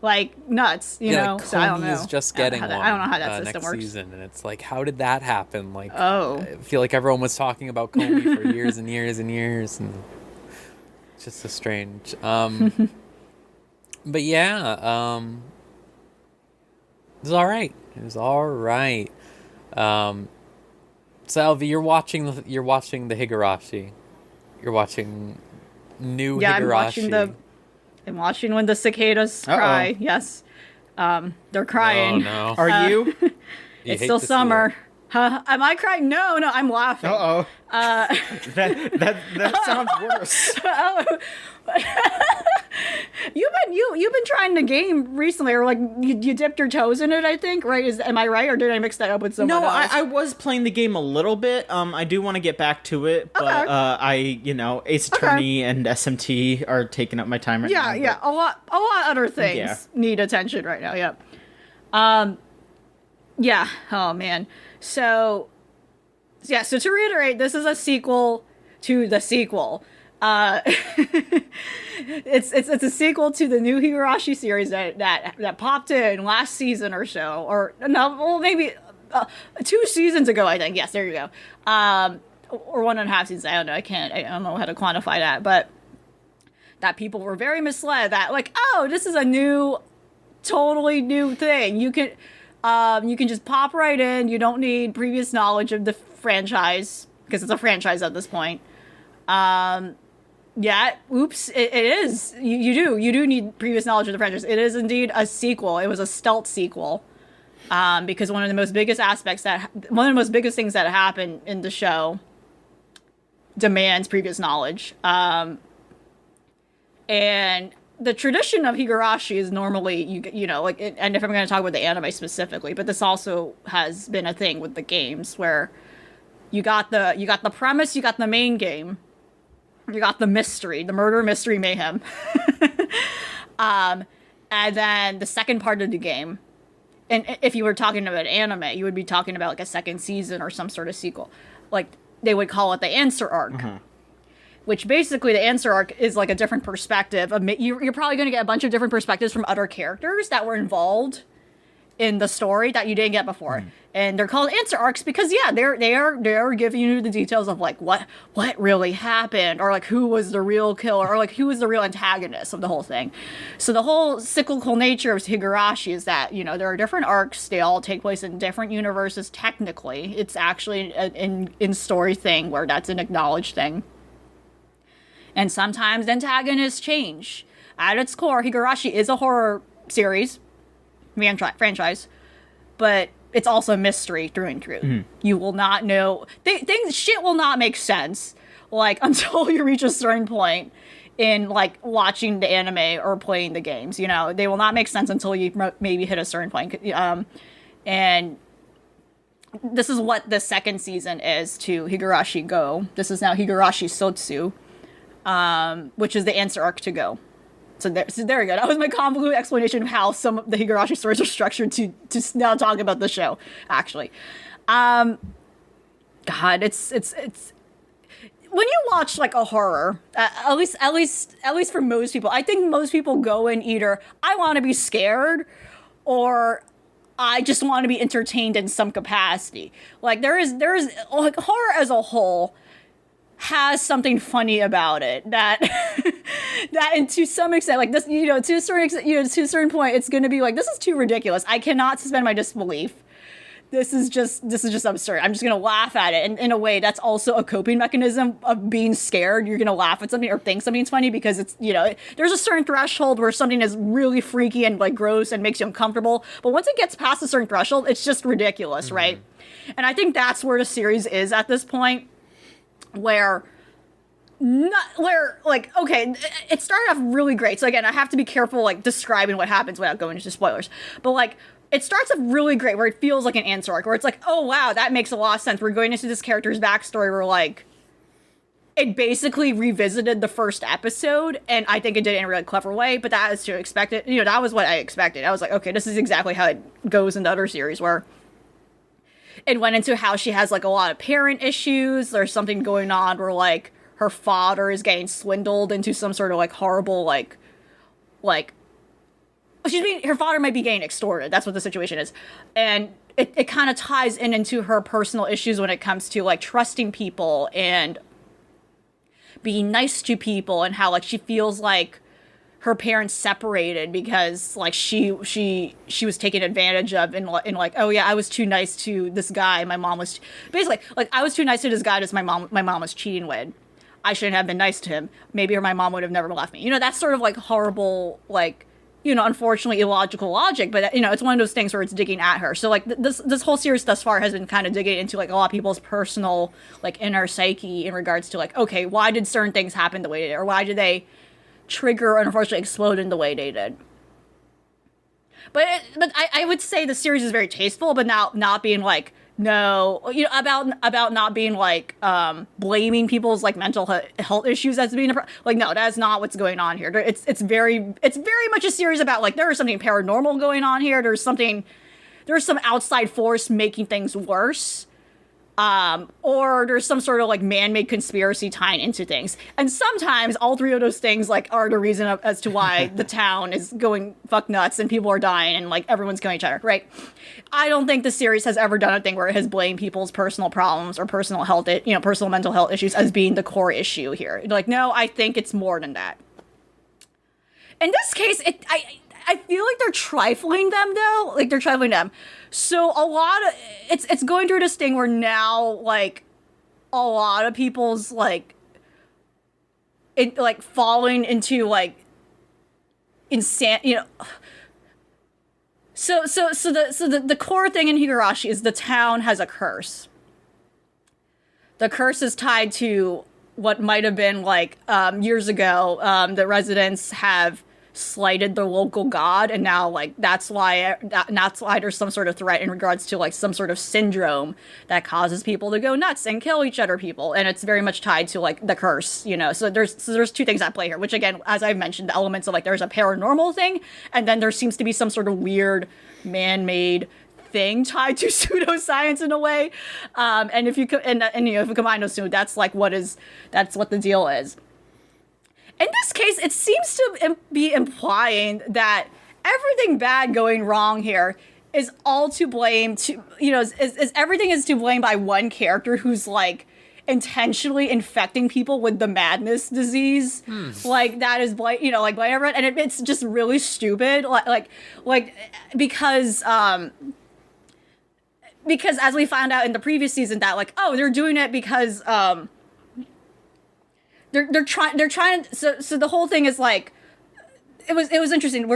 Like, nuts, you know?
Like,
so I don't know.
is just getting
I don't know how that system
next
works.
season, and it's like, how did that happen? Like,
Oh.
I feel like everyone was talking about Comey for years and years and years, and it's just so strange. But yeah, it was all right. It was all right. Salvi, you're watching the Higurashi. You're watching new Higurashi.
I'm watching when the cicadas cry. Yes. They're crying.
Oh, no.
Are you?
It's still summer. Huh? Am I crying? No, I'm laughing.
Uh-oh. That sounds worse.
You've been trying the game recently, or like you dipped your toes in it, I think, right? Am I right, or did I mix that up with someone else?
I was playing the game a little bit. I do want to get back to it, but Ace Attorney and SMT are taking up my time right now.
Yeah, a lot other things need attention right now. Yep. Yeah. Oh man. So to reiterate, this is a sequel to the sequel. It's a sequel to the new Higurashi series that popped in last season or so, or no, well, maybe 2 seasons ago, I think. Yes, there you go. Or 1.5 seasons. I don't know. I don't know how to quantify that, but that people were very misled that, like, oh, this is a totally new thing. You can just pop right in. You don't need previous knowledge of the franchise because it's a franchise at this point. Yeah, oops, it is. You do need previous knowledge of the franchise. It is indeed a sequel. It was a stealth sequel. Because one of the most biggest things that happen in the show demands previous knowledge. And the tradition of Higurashi is normally, and if I'm going to talk about the anime specifically, but this also has been a thing with the games where you got the premise, you got the main game, you got the mystery, the murder mystery mayhem. And then the second part of the game, and if you were talking about anime, you would be talking about like a second season or some sort of sequel. Like, they would call it the answer arc. Mm-hmm. Which basically, the answer arc is like a different perspective. You're probably going to get a bunch of different perspectives from other characters that were involved in the story that you didn't get before. And they're called answer arcs because they are giving you the details of like what really happened, or like who was the real killer, or like who was the real antagonist of the whole thing. So the whole cyclical nature of Higurashi is that, you know, there are different arcs, they all take place in different universes technically. It's actually an in story thing where that's an acknowledged thing. And sometimes antagonists change. At its core, Higurashi is a horror series franchise, but it's also a mystery through and through. You will not know shit will not make sense like until you reach a certain point in like watching the anime or playing the games. You know, they will not make sense until you maybe hit a certain point. And this is what the second season is to Higurashi Go. This is now Higurashi Sotsu, which is the answer arc to Go. So there you go. That was my convoluted explanation of how some of the Higurashi stories are structured to now talk about the show, actually. God, it's when you watch like a horror, at least for most people, I think most people go in either I want to be scared or I just want to be entertained in some capacity. Like there is like horror as a whole has something funny about it that and to some extent, like this, you know, to a certain extent, you know, to a certain point, it's going to be like, this is too ridiculous. I cannot suspend my disbelief. This is just absurd. I'm just going to laugh at it. And in a way, that's also a coping mechanism of being scared. You're going to laugh at something or think something's funny because it's, you know, there's a certain threshold where something is really freaky and like gross and makes you uncomfortable. But once it gets past a certain threshold, it's just ridiculous, right? And I think that's where the series is at this point. Where like, okay, it started off really great. So again, I have to be careful like describing what happens without going into spoilers. But like, it starts off really great where it feels like an answer arc, where it's like, oh wow, that makes a lot of sense. We're going into this character's backstory where like, it basically revisited the first episode, and I think it did it in a really clever way, but that is to expect it. You know, that was what I expected. I was like, okay, this is exactly how it goes in the other series where it went into how she has like a lot of parent issues. There's something going on where like her father is getting swindled into some sort of like horrible like her father might be getting extorted. That's what the situation is. And it kind of ties into her personal issues when it comes to like trusting people and being nice to people, and how like she feels like her parents separated because like she was taken advantage of in like, oh yeah, I was too nice to this guy. My mom was basically like, I was too nice to this guy that my mom was cheating with. I shouldn't have been nice to him. Maybe my mom would have never left me. You know, that's sort of like horrible, like, you know, unfortunately illogical logic, but you know, it's one of those things where it's digging at her. So like this whole series thus far has been kind of digging into like a lot of people's personal like inner psyche in regards to like, okay, why did certain things happen the way they did, or why did they trigger and unfortunately explode in the way they did. But I would say the series is very tasteful, but not being like, no, you know, about not being like blaming people's like mental health issues as being like, no, that's not what's going on here. It's very much a series about like, there is something paranormal going on here. There's some outside force making things worse. Or there's some sort of like man-made conspiracy tying into things. And sometimes all three of those things like are the reason as to why the town is going fuck nuts and people are dying and like everyone's killing each other, right? I don't think the series has ever done a thing where it has blamed people's personal problems or personal health, you know, personal mental health issues as being the core issue here. Like, no, I think it's more than that. In this case, I feel like they're trifling them though. Like they're trifling them. So a lot of it's going through this thing where now like a lot of people's like it like falling into like insane, you know. So the core thing in Higurashi is the town has a curse. The curse is tied to what might have been like years ago. The residents have slighted the local god, and now like that's why there's some sort of threat in regards to like some sort of syndrome that causes people to go nuts and kill each other people, and it's very much tied to like the curse, you know. So there's two things at play here, which again, as I've mentioned, the elements of like there's a paranormal thing, and then there seems to be some sort of weird man-made thing tied to pseudoscience in a way, and if you you know, if you combine those two, that's what the deal is. In this case, it seems to be implying that everything bad going wrong here is all to blame to, is everything is to blame by one character who's like intentionally infecting people with the madness disease. Like that is blame, like blame everyone. And it's just really stupid. Like because as we found out in the previous season that like, oh, they're doing it because, they're trying. So the whole thing is like, it was interesting.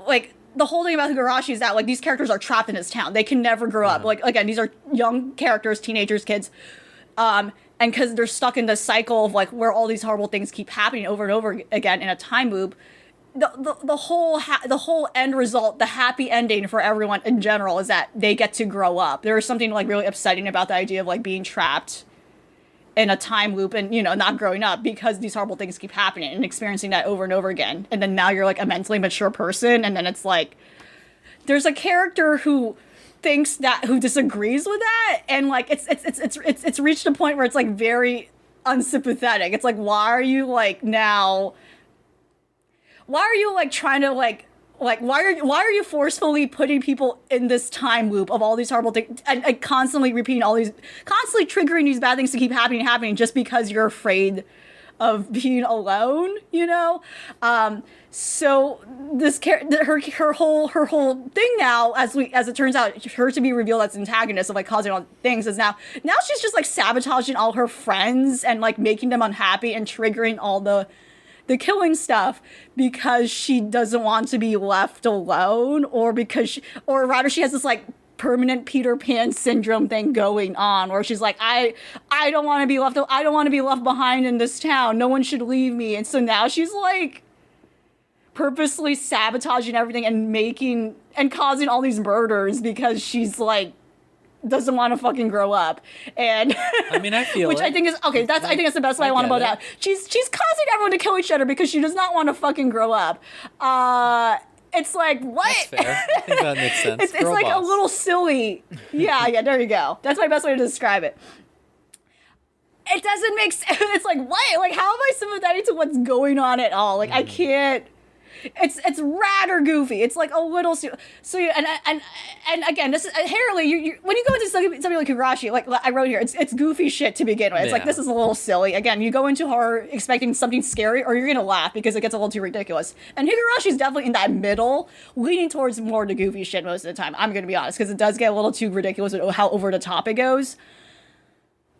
Like the whole thing about Higurashi is that like these characters are trapped in this town. They can never grow up. Like again, these are young characters, teenagers, kids, and because they're stuck in this cycle of like where all these horrible things keep happening over and over again in a time loop. The whole end result, the happy ending for everyone in general, is that they get to grow up. There is something like really upsetting about the idea of like being trapped in a time loop and, not growing up because these horrible things keep happening and experiencing that over and over again. And then now you're like a mentally mature person. And then it's like, there's a character who disagrees with that. And like, it's reached a point where it's like very unsympathetic. It's like, why are you trying to why are you forcefully putting people in this time loop of all these horrible things and constantly repeating constantly triggering these bad things to keep happening just because you're afraid of being alone, so this her whole thing now, as it turns out, her to be revealed as antagonist of like causing all things, is now she's just like sabotaging all her friends and like making them unhappy and triggering all the killing stuff because she doesn't want to be left alone, or or rather she has this like permanent Peter Pan syndrome thing going on where she's like, I don't want to be left behind in this town. No one should leave me. And so now she's like purposely sabotaging everything and causing all these murders because she's like doesn't want to fucking grow up. And
I mean, I feel
which I think is okay. I think that's the best way I want to put it out. She's causing everyone to kill each other because she does not want to fucking grow up. It's like, what?
That's fair. I think that makes sense.
It's like boss. A little silly. Yeah, there you go. That's my best way to describe it. It doesn't make sense. It's like, what? Like, how am I sympathetic to what's going on at all? Like, I can't. It's rather goofy. It's like a little and again, this is inherently you when you go into something like Higurashi, like I wrote here, it's goofy shit to begin with. It's like, this is a little silly. Again, you go into horror expecting something scary, or you're gonna laugh because it gets a little too ridiculous. And Higurashi's definitely in that middle, leaning towards more the goofy shit most of the time. I'm gonna be honest, because it does get a little too ridiculous with how over the top it goes.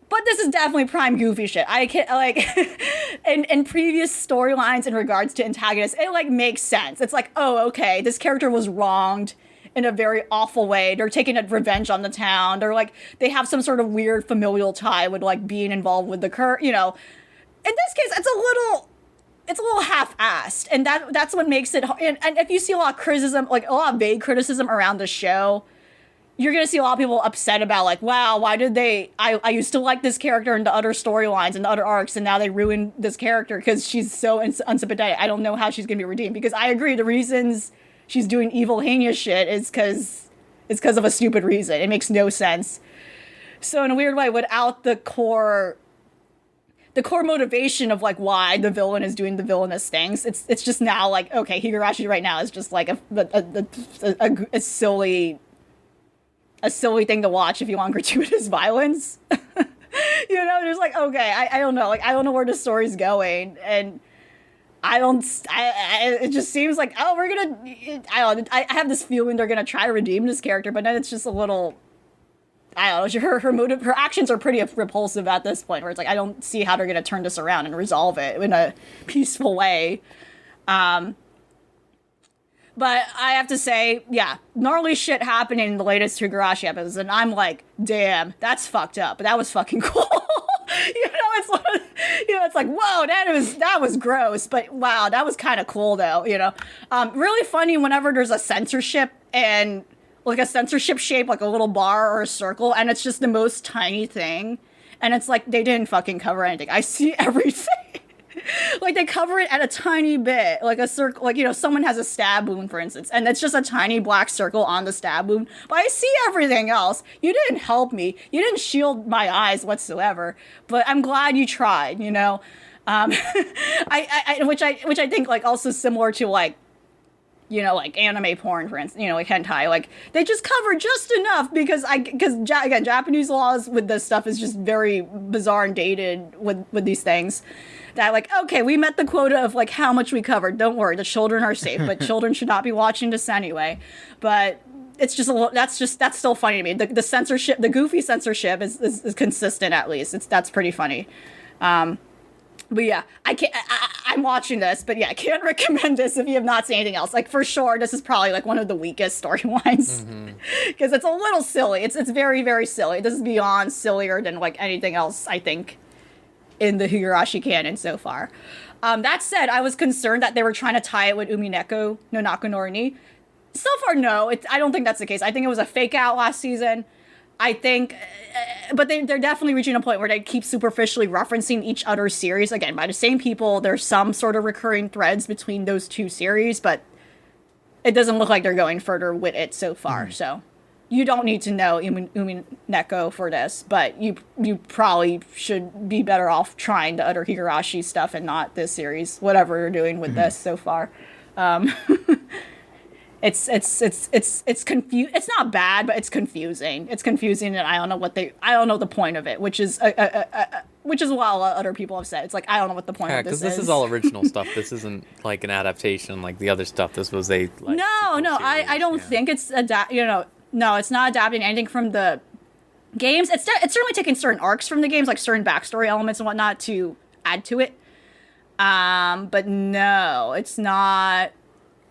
But this is definitely prime goofy shit. I can't, like, in previous storylines in regards to antagonists, it, like, makes sense. It's like, oh, okay, this character was wronged in a very awful way. They're taking a revenge on the town. They're, like, they have some sort of weird familial tie with, like, being involved with the In this case, it's a little half-assed. And that's what makes it, and if you see a lot of criticism, like, a lot of vague criticism around the show, you're going to see a lot of people upset about, like, wow, why did I used to like this character in the other storylines and the other arcs, and now they ruined this character because she's so unsympathetic. I don't know how she's going to be redeemed. Because I agree, the reasons she's doing evil, heinous shit is because of a stupid reason. It makes no sense. So in a weird way, without the core motivation of, like, why the villain is doing the villainous things, it's just now, like, okay, Higurashi right now is just, like, a silly thing to watch if you want gratuitous violence. There's like, okay, I don't know. Like, I don't know where the story's going. And it just seems like, oh, I have this feeling they're going to try to redeem this character, but then it's just a little, I don't know, her actions are pretty repulsive at this point, where it's like, I don't see how they're going to turn this around and resolve it in a peaceful way. But I have to say, yeah, gnarly shit happening in the latest Higurashi episodes, and I'm like, damn, that's fucked up. But that was fucking cool. It's like, whoa, that was gross. But wow, that was kind of cool though. Really funny whenever there's a censorship and like a censorship shape, like a little bar or a circle, and it's just the most tiny thing, and it's like they didn't fucking cover anything. I see everything. Like, they cover it at a tiny bit, like a circle, like, someone has a stab wound, for instance, and it's just a tiny black circle on the stab wound, but I see everything else. You didn't help me. You didn't shield my eyes whatsoever, but I'm glad you tried, which I think, like, also similar to, like, like anime porn, for instance, like hentai, like they just cover just enough because again, Japanese laws with this stuff is just very bizarre and dated with these things. That like, okay, we met the quota of like how much we covered. Don't worry, the children are safe, but children should not be watching this anyway. But it's just that's still funny to me. The censorship, the goofy censorship is consistent at least. That's pretty funny. But yeah, I'm watching this, but yeah, I can't recommend this if you have not seen anything else. Like for sure, this is probably like one of the weakest storylines because it's a little silly. It's very, very silly. This is beyond sillier than like anything else, I think, in the Higurashi canon so far. That said, I was concerned that they were trying to tie it with Umineko no Nakanori ni. So far, no. I don't think that's the case. I think it was a fake out last season. I think, but they're definitely reaching a point where they keep superficially referencing each other's series. Again, by the same people, there's some sort of recurring threads between those two series, but it doesn't look like they're going further with it so far. So you don't need to know Umineko for this, but you probably should be better off trying the other Higurashi stuff and not this series, whatever you're doing with this so far. It's confusing. It's not bad, but it's confusing. It's confusing, and I don't know the point of it, which is what a lot of other people have said. It's like I don't know what the point of this is.
Because this is all original stuff. This isn't like an adaptation like the other stuff. This was a like,
no. I don't think it's no, it's not adapting anything from the games. It's certainly taking certain arcs from the games, like certain backstory elements and whatnot, to add to it. But no, it's not.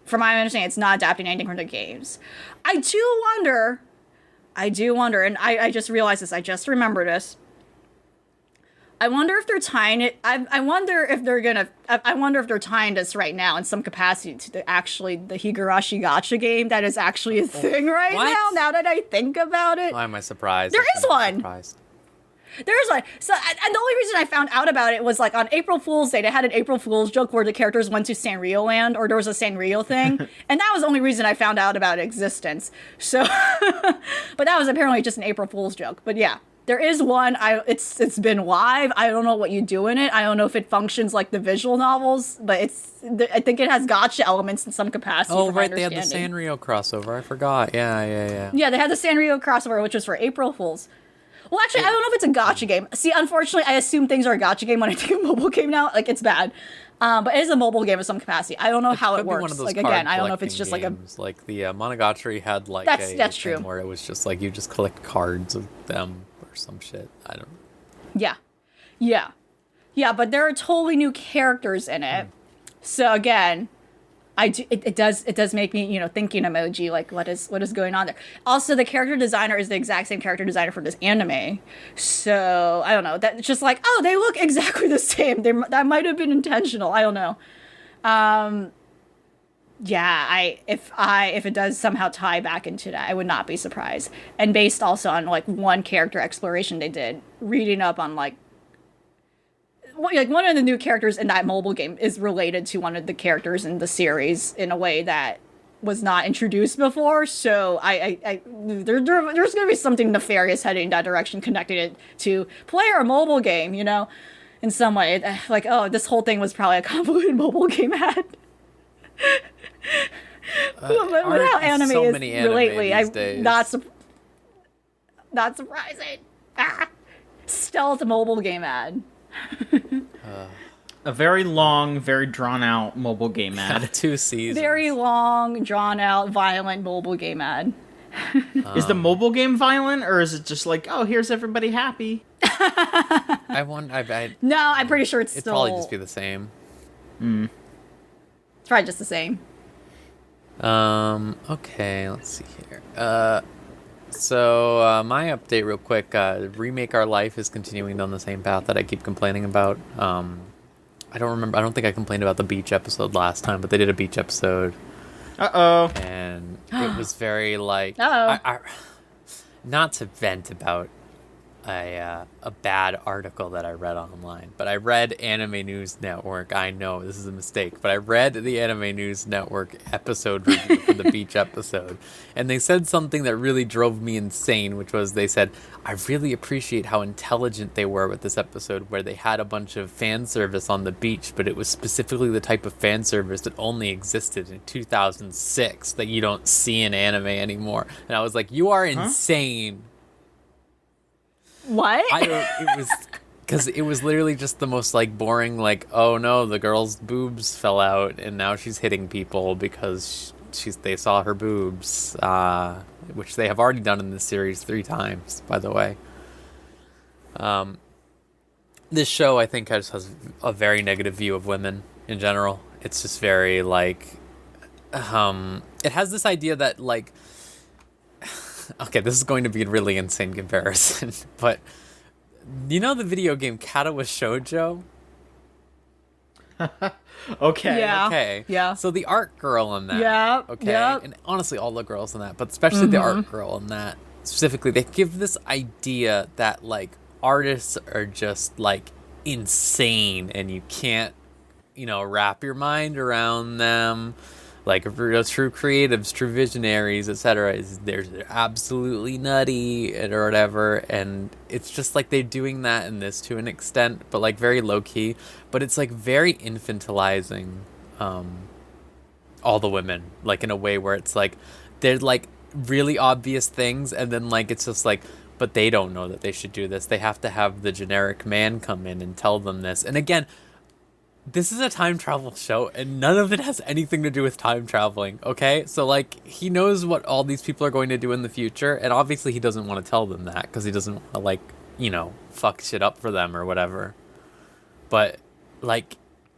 From my understanding, it's not adapting anything from the games. I do wonder, and I just realized this, I just remembered this. I wonder if they're tying it, I wonder if they're tying this right now in some capacity to the Higurashi Gacha game that is actually a thing right now that I think about it.
Why am I surprised?
There is one. There's one. So, and the only reason I found out about it was like on April Fool's Day, they had an April Fool's joke where the characters went to Sanrio Land, or there was a Sanrio thing, and that was the only reason I found out about its existence. So, but that was apparently just an April Fool's joke. But yeah, there is one. It's been live. I don't know what you do in it. I don't know if it functions like the visual novels, but I think it has gotcha elements in some capacity.
Oh, right, they had the Sanrio crossover. I forgot. Yeah.
Yeah, they had the Sanrio crossover, which was for April Fool's. Well, actually, I don't know if it's a gacha game. See, unfortunately, I assume things are a gacha game when I think a mobile game now. Like, it's bad. But it is a mobile game of some capacity. I don't know how it works. Like, again, I don't know if it's just
games. Like the Monogatari had like
that's true.
Where it was just like you just collect cards of them or some shit. I don't know. Yeah, but there are totally new characters in it. So again, it does make me, thinking emoji, like what is going on there. Also, the character designer is the exact same character designer for this anime. So, I don't know. That's just like, oh, they look exactly the same. That might have been intentional. I don't know. Yeah, if it does somehow tie back into that, I would not be surprised. And based also on like one character exploration they did, reading up on like one of the new characters in that mobile game is related to one of the characters in the series in a way that was not introduced before. So there's going to be something nefarious heading in that direction, connecting it to player a mobile game, in some way. Like, oh, this whole thing was probably a convoluted mobile game ad. But with how anime so
is
many anime
lately,
these days.
not surprising. Stealth mobile game ad.
A very long, very drawn-out mobile game ad.
2 seasons.
Very long, drawn-out, violent mobile game ad.
Is the mobile game violent, or is it just like, oh, here's everybody happy?
No, I'm pretty sure it'd still...
probably just be the same.
It's probably just the same.
Okay, let's see here. So, my update real quick, Remake Our Life is continuing down the same path that I keep complaining about. I don't think I complained about the beach episode last time, but they did a beach episode.
Uh-oh.
And it was very like...
Uh-oh.
Not to vent about a bad article that I read online, but I read Anime News Network. I know this is a mistake, but I read the Anime News Network episode review for the beach episode, and they said something that really drove me insane, which was they said, I really appreciate how intelligent they were with this episode where they had a bunch of fan service on the beach, but it was specifically the type of fan service that only existed in 2006 that you don't see in anime anymore. And I was like, you are insane.
What?
It was because it was literally just the most like boring, like, oh no, the girl's boobs fell out and now she's hitting people because they saw her boobs, which they have already done in this series 3 times, by the way. This show, I think, has a very negative view of women in general. It's just very like, it has this idea that like. Okay, this is going to be a really insane comparison, but you know the video game Katawa Shoujo?
Okay.
Yeah.
Okay.
Yeah.
So the art girl in that.
Yeah.
Okay.
Yep.
And honestly, all the girls in that, but especially the art girl in that specifically, they give this idea that like artists are just like insane and you can't, wrap your mind around them. Like true creatives, true visionaries, etc. They're absolutely nutty or whatever, and it's just like they're doing that in this to an extent, but like very low key. But it's like very infantilizing, all the women, like in a way where it's like they're like really obvious things, and then like it's just like, but they don't know that they should do this. They have to have the generic man come in and tell them this. And again, this is a time travel show, and none of it has anything to do with time traveling, okay? So, like, he knows what all these people are going to do in the future, and obviously he doesn't want to tell them that, because he doesn't want to, like, fuck shit up for them or whatever. But, like,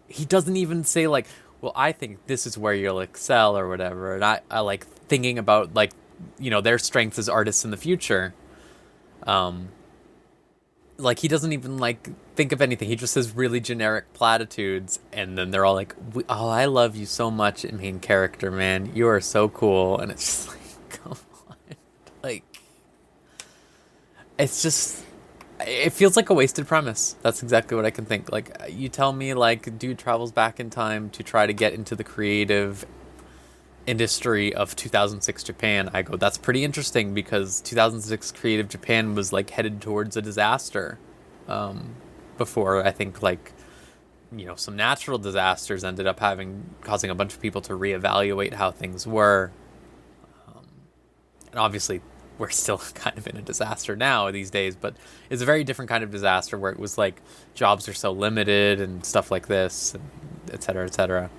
he doesn't even say, like, well, I think this is where you'll excel or whatever, and I like thinking about, like, their strengths as artists in the future. Like, he doesn't even, like, think of anything. He just says really generic platitudes, and then they're all like, oh, I love you so much, main character, man. You are so cool. And it's just like, come on. Like, it's just, it feels like a wasted premise. That's exactly what I can think. Like, you tell me, like, dude travels back in time to try to get into the creative industry of 2006 Japan. I go, that's pretty interesting, because 2006 creative Japan was like headed towards a disaster, before I think like some natural disasters ended up causing a bunch of people to reevaluate how things were, and obviously we're still kind of in a disaster now these days, but it's a very different kind of disaster where it was like jobs are so limited and stuff like this, and et cetera, et cetera.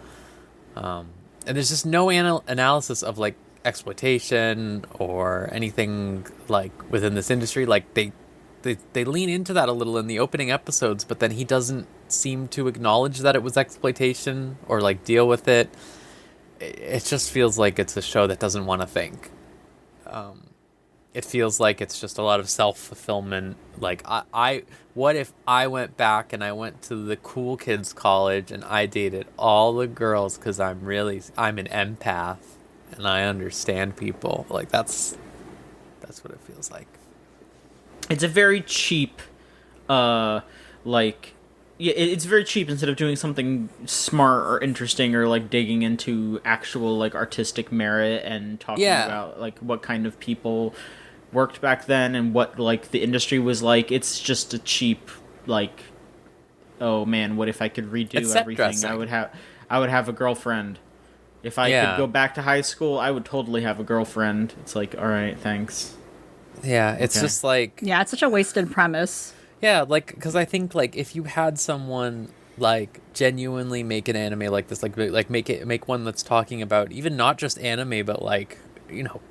And there's just no analysis of like exploitation or anything like within this industry. Like they lean into that a little in the opening episodes, but then he doesn't seem to acknowledge that it was exploitation or like deal with it. It just feels like it's a show that doesn't want to think. It feels like it's just a lot of self-fulfillment. Like, what if I went back and I went to the cool kids college and I dated all the girls because I'm an empath and I understand people. Like, that's what it feels like.
It's a very cheap, it's very cheap. Instead of doing something smart or interesting or like digging into actual like artistic merit and talking about like what kind of people worked back then and what like the industry was like, it's just a cheap like, oh man, what if I could redo everything?
Dressing.
I would have a girlfriend. If I could go back to high school, I would totally have a girlfriend. It's like, all right, thanks.
Yeah, it's just like...
Yeah, it's such a wasted premise.
Yeah, like, because I think, like, if you had someone, like, genuinely make an anime like this, like make one that's talking about even not just anime, but, like,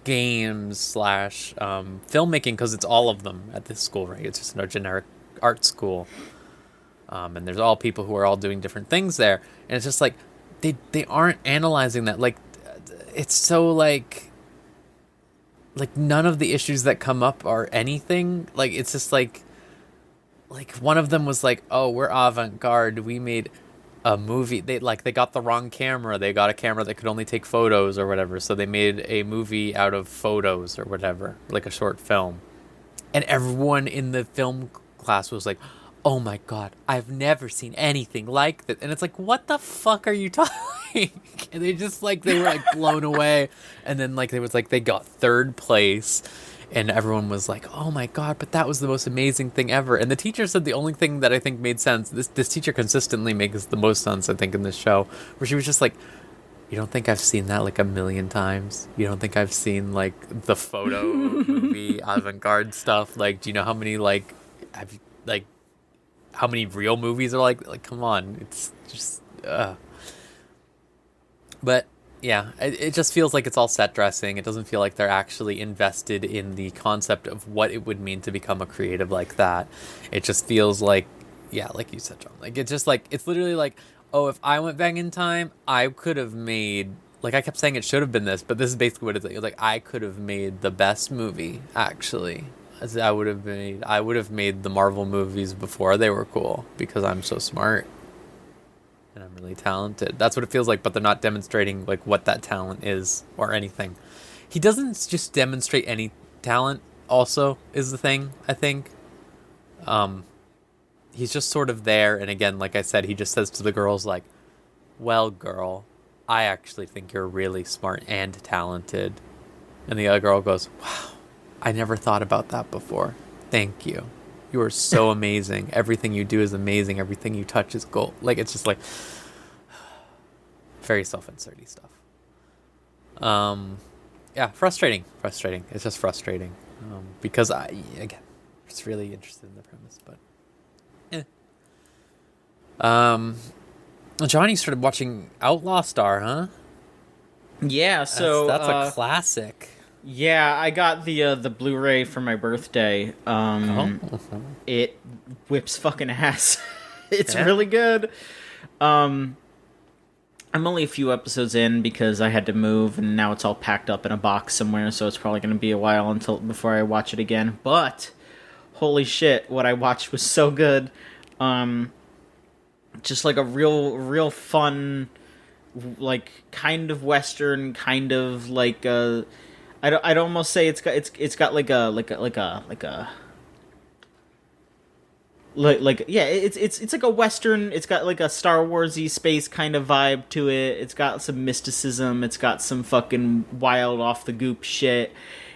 games / filmmaking, because it's all of them at this school, right? It's just a generic art school. And there's all people who are all doing different things there. And it's just, like, they aren't analyzing that. Like, it's so, like none of the issues that come up are anything. Like, it's just like one of them was like, oh, we're avant-garde, we made a movie. They got the wrong camera. They got a camera that could only take photos or whatever, so they made a movie out of photos or whatever, like a short film. And everyone in the film class was like, oh my god, I've never seen anything like that. And it's like, what the fuck are you talking? And they just like, they were like blown away. And then like, they got third place. And everyone was like, oh my god, but that was the most amazing thing ever. And the teacher said the only thing that I think made sense, this teacher consistently makes the most sense, I think, in this show, where she was just like, you don't think I've seen that like a million times? You don't think I've seen like the photo movie avant-garde stuff? Like, do you know how many like have you, like how many real movies are like come on, it's just But yeah, it just feels like it's all set dressing. It doesn't feel like they're actually invested in the concept of what it would mean to become a creative like that. It just feels like, yeah, like you said, John, like it's just like, it's literally like, oh, if I went back in time, I could have made, like I kept saying it should have been this, but this is basically what it's like. It's like I could have made the best movie, actually. As I would have made the Marvel movies before they were cool, because I'm so smart and I'm really talented. That's what it feels like, but they're not demonstrating like what that talent is or anything. He doesn't just demonstrate any talent also is the thing, I think. He's just sort of there, and again, like I said, he just says to the girls like, well, girl, I actually think you're really smart and talented. And the other girl goes, wow, I never thought about that before. Thank you. You are so amazing. Everything you do is amazing. Everything you touch is gold. Like, it's just like very self-inserty stuff. Yeah, frustrating. It's just frustrating. Because again, just really interested in the premise, but Johnny started watching Outlaw Star, huh?
Yeah, so
that's a classic.
Yeah, I got the Blu-ray for my birthday. It whips fucking ass. It's really good. I'm only a few episodes in because I had to move, and now it's all packed up in a box somewhere, so it's probably going to be a while before I watch it again. But holy shit, what I watched was so good. Just like a real fun, like kind of Western, kind of like I'd almost say it's got like it's like a Western. It's got like a Star Warsy space kind of vibe to it. It's got some mysticism. It's got some fucking wild off the goop shit.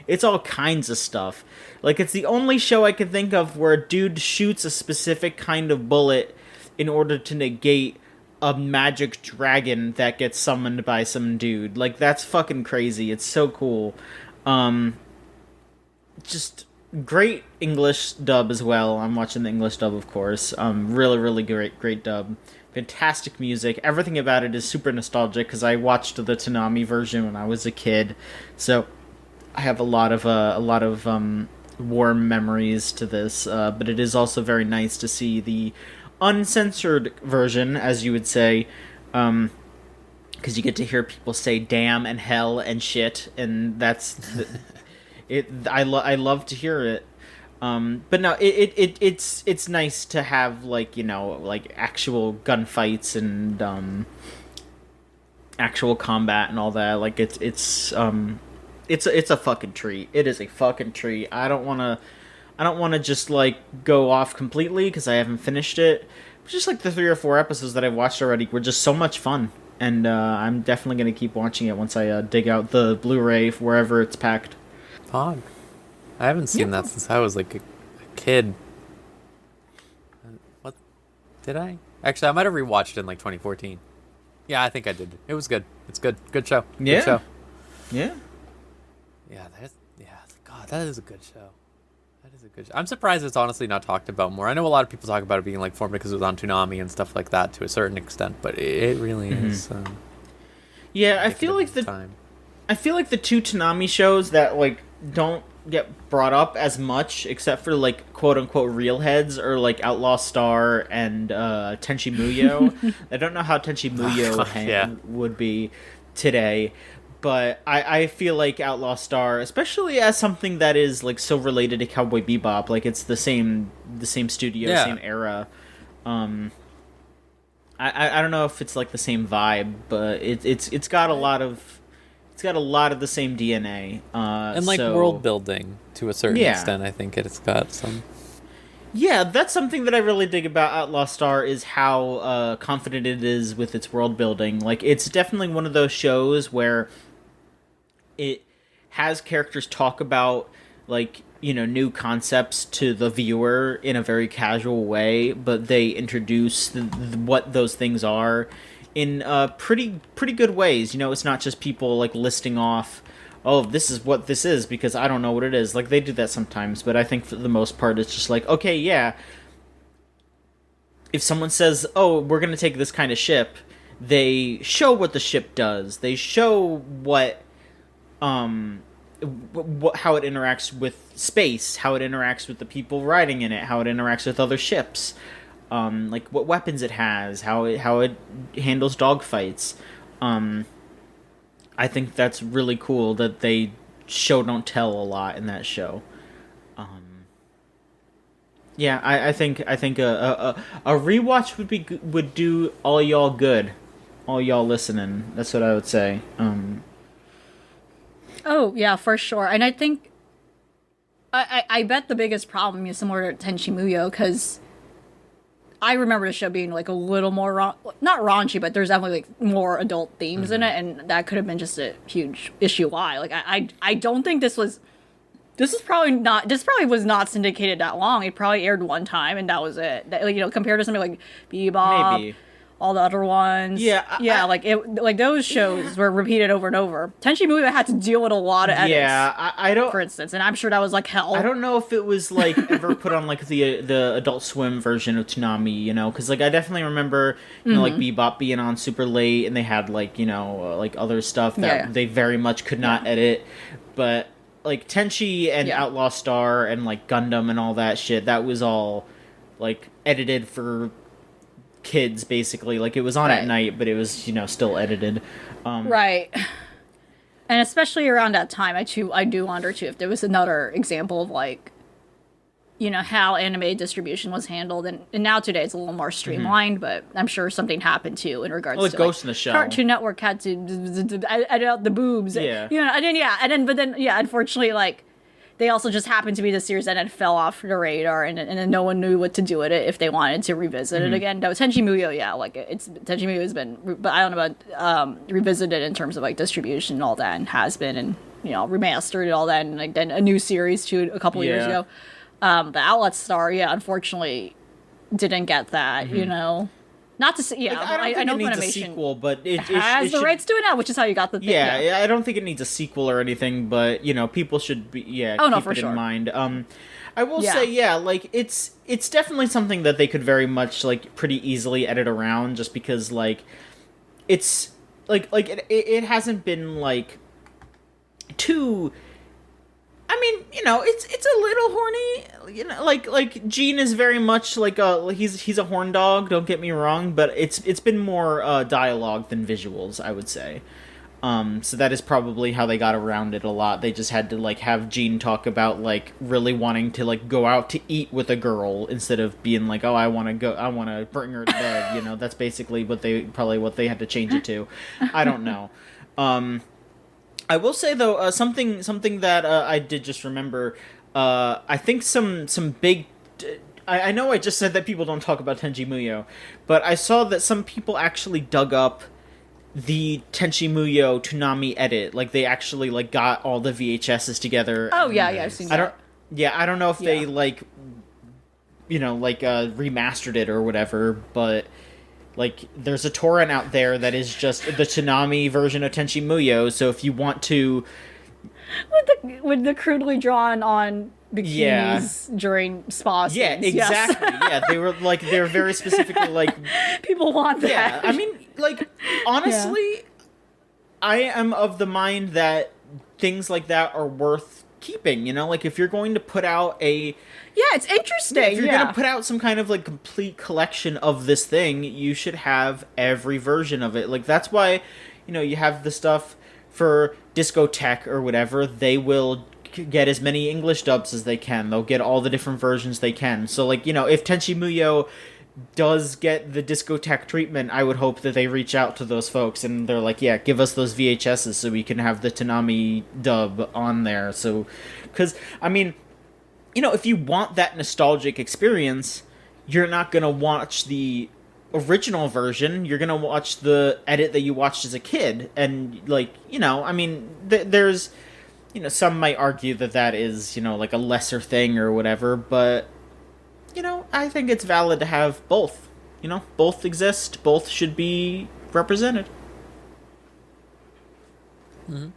It's all kinds of stuff. Like, it's the only show I can think of where a dude shoots a specific kind of bullet in order to negate a magic dragon that gets summoned by some dude. Like, that's fucking crazy. It's so cool. Just great English dub as well. I'm watching the English dub, of course. Really great dub. Fantastic music. Everything about it is super nostalgic because I watched the Toonami version when I was a kid. So I have a lot of warm memories to this. But it is also very nice to see the uncensored version, as you would say, because you get to hear people say damn and hell and shit, and that's it. I love to hear it. But no, it's nice to have, like, you know, like actual gunfights and actual combat and all that. Like, it's a fucking treat. It is a fucking treat. I don't want to just, like, go off completely because I haven't finished it. But just, like, the 3 or 4 episodes that I've watched already were just so much fun. And I'm definitely going to keep watching it once I dig out the Blu-ray wherever it's packed.
Pog. I haven't seen that since I was, like, a kid. What? Did I? Actually, I might have rewatched it in, like, 2014. Yeah, I think I did. It was good. It's good. Good show.
Yeah.
Good show.
Yeah.
God, that is a good show. I'm surprised it's honestly not talked about more. I know a lot of people talk about it being, like, formed because it was on Toonami and stuff like that to a certain extent, but it really is.
Yeah, I feel like the 2 Toonami shows that, like, don't get brought up as much, except for, like, quote unquote real heads, or like Outlaw Star and Tenchi Muyo. I don't know how Tenchi Muyo would be today. But I feel like Outlaw Star, especially as something that is, like, so related to Cowboy Bebop, like, it's the same studio, same era. I don't know if it's, like, the same vibe, but it's got a lot of it's got a lot of the same DNA.
And like
so,
world building to a certain
Yeah.
extent, I think it's got some.
Yeah, that's something that I really dig about Outlaw Star is how confident it is with its world building. Like, it's definitely one of those shows where it has characters talk about, like, you know, new concepts to the viewer in a very casual way, but they introduce what those things are in pretty good ways. You know, it's not just people, like, listing off, oh, this is what this is because I don't know what it is. Like, they do that sometimes, but I think for the most part it's just like, okay, yeah, if someone says, oh, we're going to take this kind of ship, they show what the ship does. They show what how it interacts with space, how it interacts with the people riding in it, how it interacts with other ships, like what weapons it has, how it handles dogfights. I think that's really cool that they show don't tell a lot in that show. Yeah, I think a rewatch would do all y'all good, all y'all listening. That's what I would say.
Oh, yeah, for sure. And I think, I bet the biggest problem is similar to Tenchi Muyo, because I remember the show being, like, a little more, not raunchy, but there's definitely, like, more adult themes in it, and that could have been just a huge issue why. Like, I don't think this was probably was not syndicated that long. It probably aired one time, and that was it. That, like, you know, compared to something like Bebop,
Maybe.
all the other ones.
Yeah,
like those shows were repeated over and over. Tenchi Muyo had to deal with a lot of edits.
Yeah, I don't.
For instance, and I'm sure that was like hell.
I don't know if it was like ever put on like the Adult Swim version of Toonami, you know, because like I definitely remember you know like Bebop being on super late, and they had like you know like other stuff that they very much could not edit, but like Tenchi and Outlaw Star and like Gundam and all that shit, that was all like edited for kids basically. Like it was on at night, but it was you know still edited.
Right. And especially around that time, I do wonder too if there was another example of like, you know, how anime distribution was handled, and now today it's a little more streamlined, but I'm sure something happened too in regards to
Ghost
like,
in the Shell.
Cartoon Network had to edit out the boobs,
Yeah.
you know, but then unfortunately like they also just happened to be the series that had fell off the radar, and then no one knew what to do with it if they wanted to revisit it again. No, Tenchi Muyo, like Tenchi Muyo has been, but I don't know about revisited in terms of like distribution and all that, and has been, and you know remastered and all that, and like then a new series too a couple years ago. The Outlaw Star, unfortunately, didn't get that. You know, not to say,
Like, I don't think it needs a sequel, but it
has the
should,
rights to it now, which is how you got the thing.
Yeah, I don't think it needs a sequel or anything, but you know, people should be keep
for
it
sure.
in mind. I will say, like it's definitely something that they could very much like pretty easily edit around, just because like it's like it hasn't been like too. I mean, you know, it's a little horny, you know, like Gene is very much like he's a horn dog, don't get me wrong, but it's been more dialogue than visuals, I would say. So that is probably how they got around it a lot. They just had to like have Gene talk about like really wanting to like go out to eat with a girl instead of being like, oh, I want to bring her to bed, you know. That's basically what they had to change it to. I don't know. I will say though, something that I did just remember. I think some big. I know I just said that people don't talk about Tenchi Muyo, but I saw that some people actually dug up the Tenchi Muyo Toonami edit. Like they actually like got all the VHSs together.
Oh yeah, I've seen that.
I don't know if they like, you know, like remastered it or whatever, but. Like, there's a torrent out there that is just the Toonami version of Tenchi Muyo, so if you want to...
With the crudely drawn on bikinis during spa scenes.
Yeah, exactly.
Yes.
Yeah, they were very specifically, like...
People want that.
Yeah, I mean, like, honestly, I am of the mind that things like that are worth keeping, you know? Like, if you're going to put out a...
Yeah, it's interesting.
If you're gonna put out some kind of like complete collection of this thing, you should have every version of it. Like that's why, you know, you have the stuff for Discotheque or whatever. They will get as many English dubs as they can. They'll get all the different versions they can. So like, you know, if Tenchi Muyo does get the discotheque treatment, I would hope that they reach out to those folks and they're like, yeah, give us those VHSs so we can have the Tanami dub on there. So, because, I mean, if you want that nostalgic experience, you're not going to watch the original version. You're going to watch the edit that you watched as a kid. And, I mean, there's, some might argue that that is, like a lesser thing or whatever, but I think it's valid to have both. Both exist. Both should be represented.
Mm-hmm.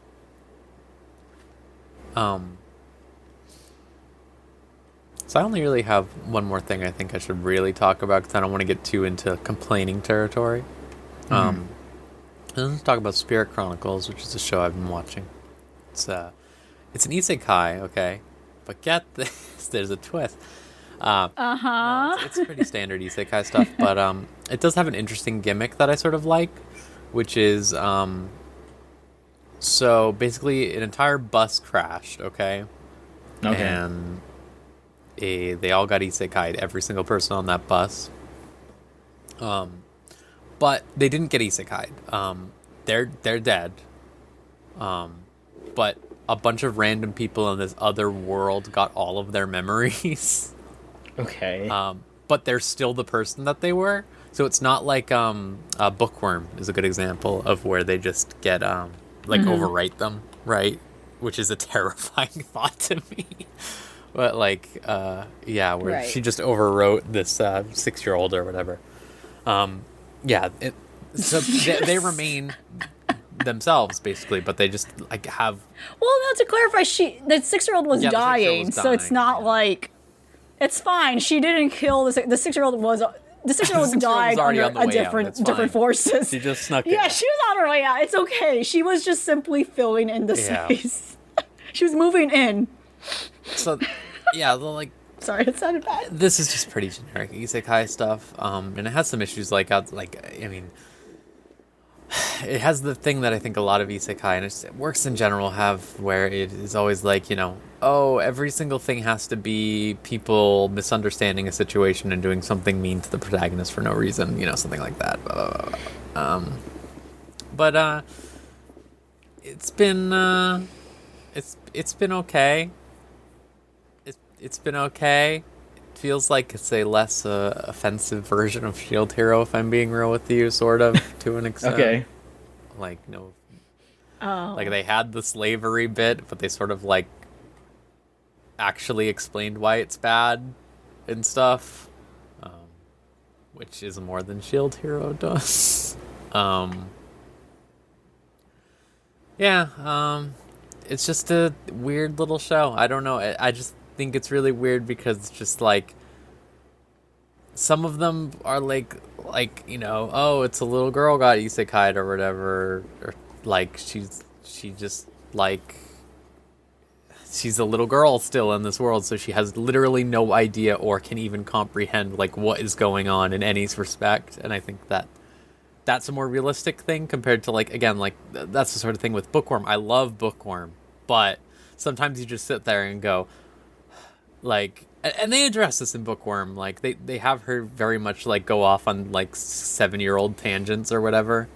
So I only really have one more thing I think I should really talk about because I don't want to get too into complaining territory.
Mm-hmm.
Let's talk about Spirit Chronicles, which is a show I've been watching. It's an isekai, okay? But get this, there's a twist. No, it's pretty standard isekai stuff, but it does have an interesting gimmick that I sort of like, which is so basically an entire bus crashed, okay? And they all got isekai'd, every single person on that bus. But they didn't get isekai'd. They're dead. But a bunch of random people in this other world got all of their memories.
Okay.
But they're still the person that they were. So it's not like Bookworm is a good example of where they just get overwrite them, right? Which is a terrifying thought to me. But where she just overwrote this 6-year-old or whatever. So they remain themselves basically, but they just have.
Well, no, to clarify, the 6-year-old was dying, so it's not like it's fine. She didn't kill the 6-year-old was. The 6-year-old died under different forces.
She just snuck in.
Yeah, she was on her way out. It's okay. She was just simply filling in the space. She was moving in.
So,
sorry, it sounded bad.
This is just pretty generic isekai stuff, and it has some issues. It has the thing that I think a lot of isekai and it works in general have, where it is always every single thing has to be people misunderstanding a situation and doing something mean to the protagonist for no reason, something like that. But it's been it's been okay. It's been okay. It feels like it's a less offensive version of Shield Hero, if I'm being real with you, sort of, to an extent.
Okay.
They had the slavery bit, but they sort of actually explained why it's bad and stuff, which is more than Shield Hero does. It's just a weird little show. I don't know. I just think it's really weird because it's just some of them are it's a little girl got isekai'd or whatever, or she's a little girl still in this world, so she has literally no idea or can even comprehend what is going on in any respect. And I think that's a more realistic thing compared to that's the sort of thing with Bookworm. I love Bookworm, but sometimes you just sit there and go and they address this in Bookworm. They have her very much go off on 7-year-old tangents or whatever.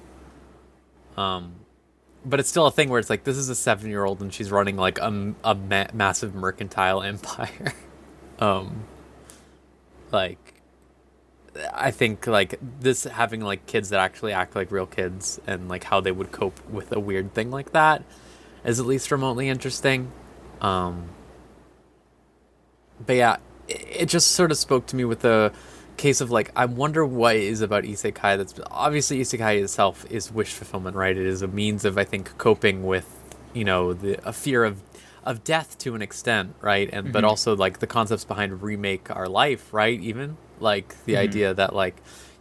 But it's still a thing where it's this is a 7-year-old and she's running a massive mercantile empire. I think this having kids that actually act like real kids and how they would cope with a weird thing like that is at least remotely interesting. But yeah, it just sort of spoke to me with the case of I wonder what it is about isekai that's obviously isekai itself is wish fulfillment, right? It is a means of, I think, coping with a fear of death to an extent, right? And but also the concepts behind remake our life, right? Even the idea that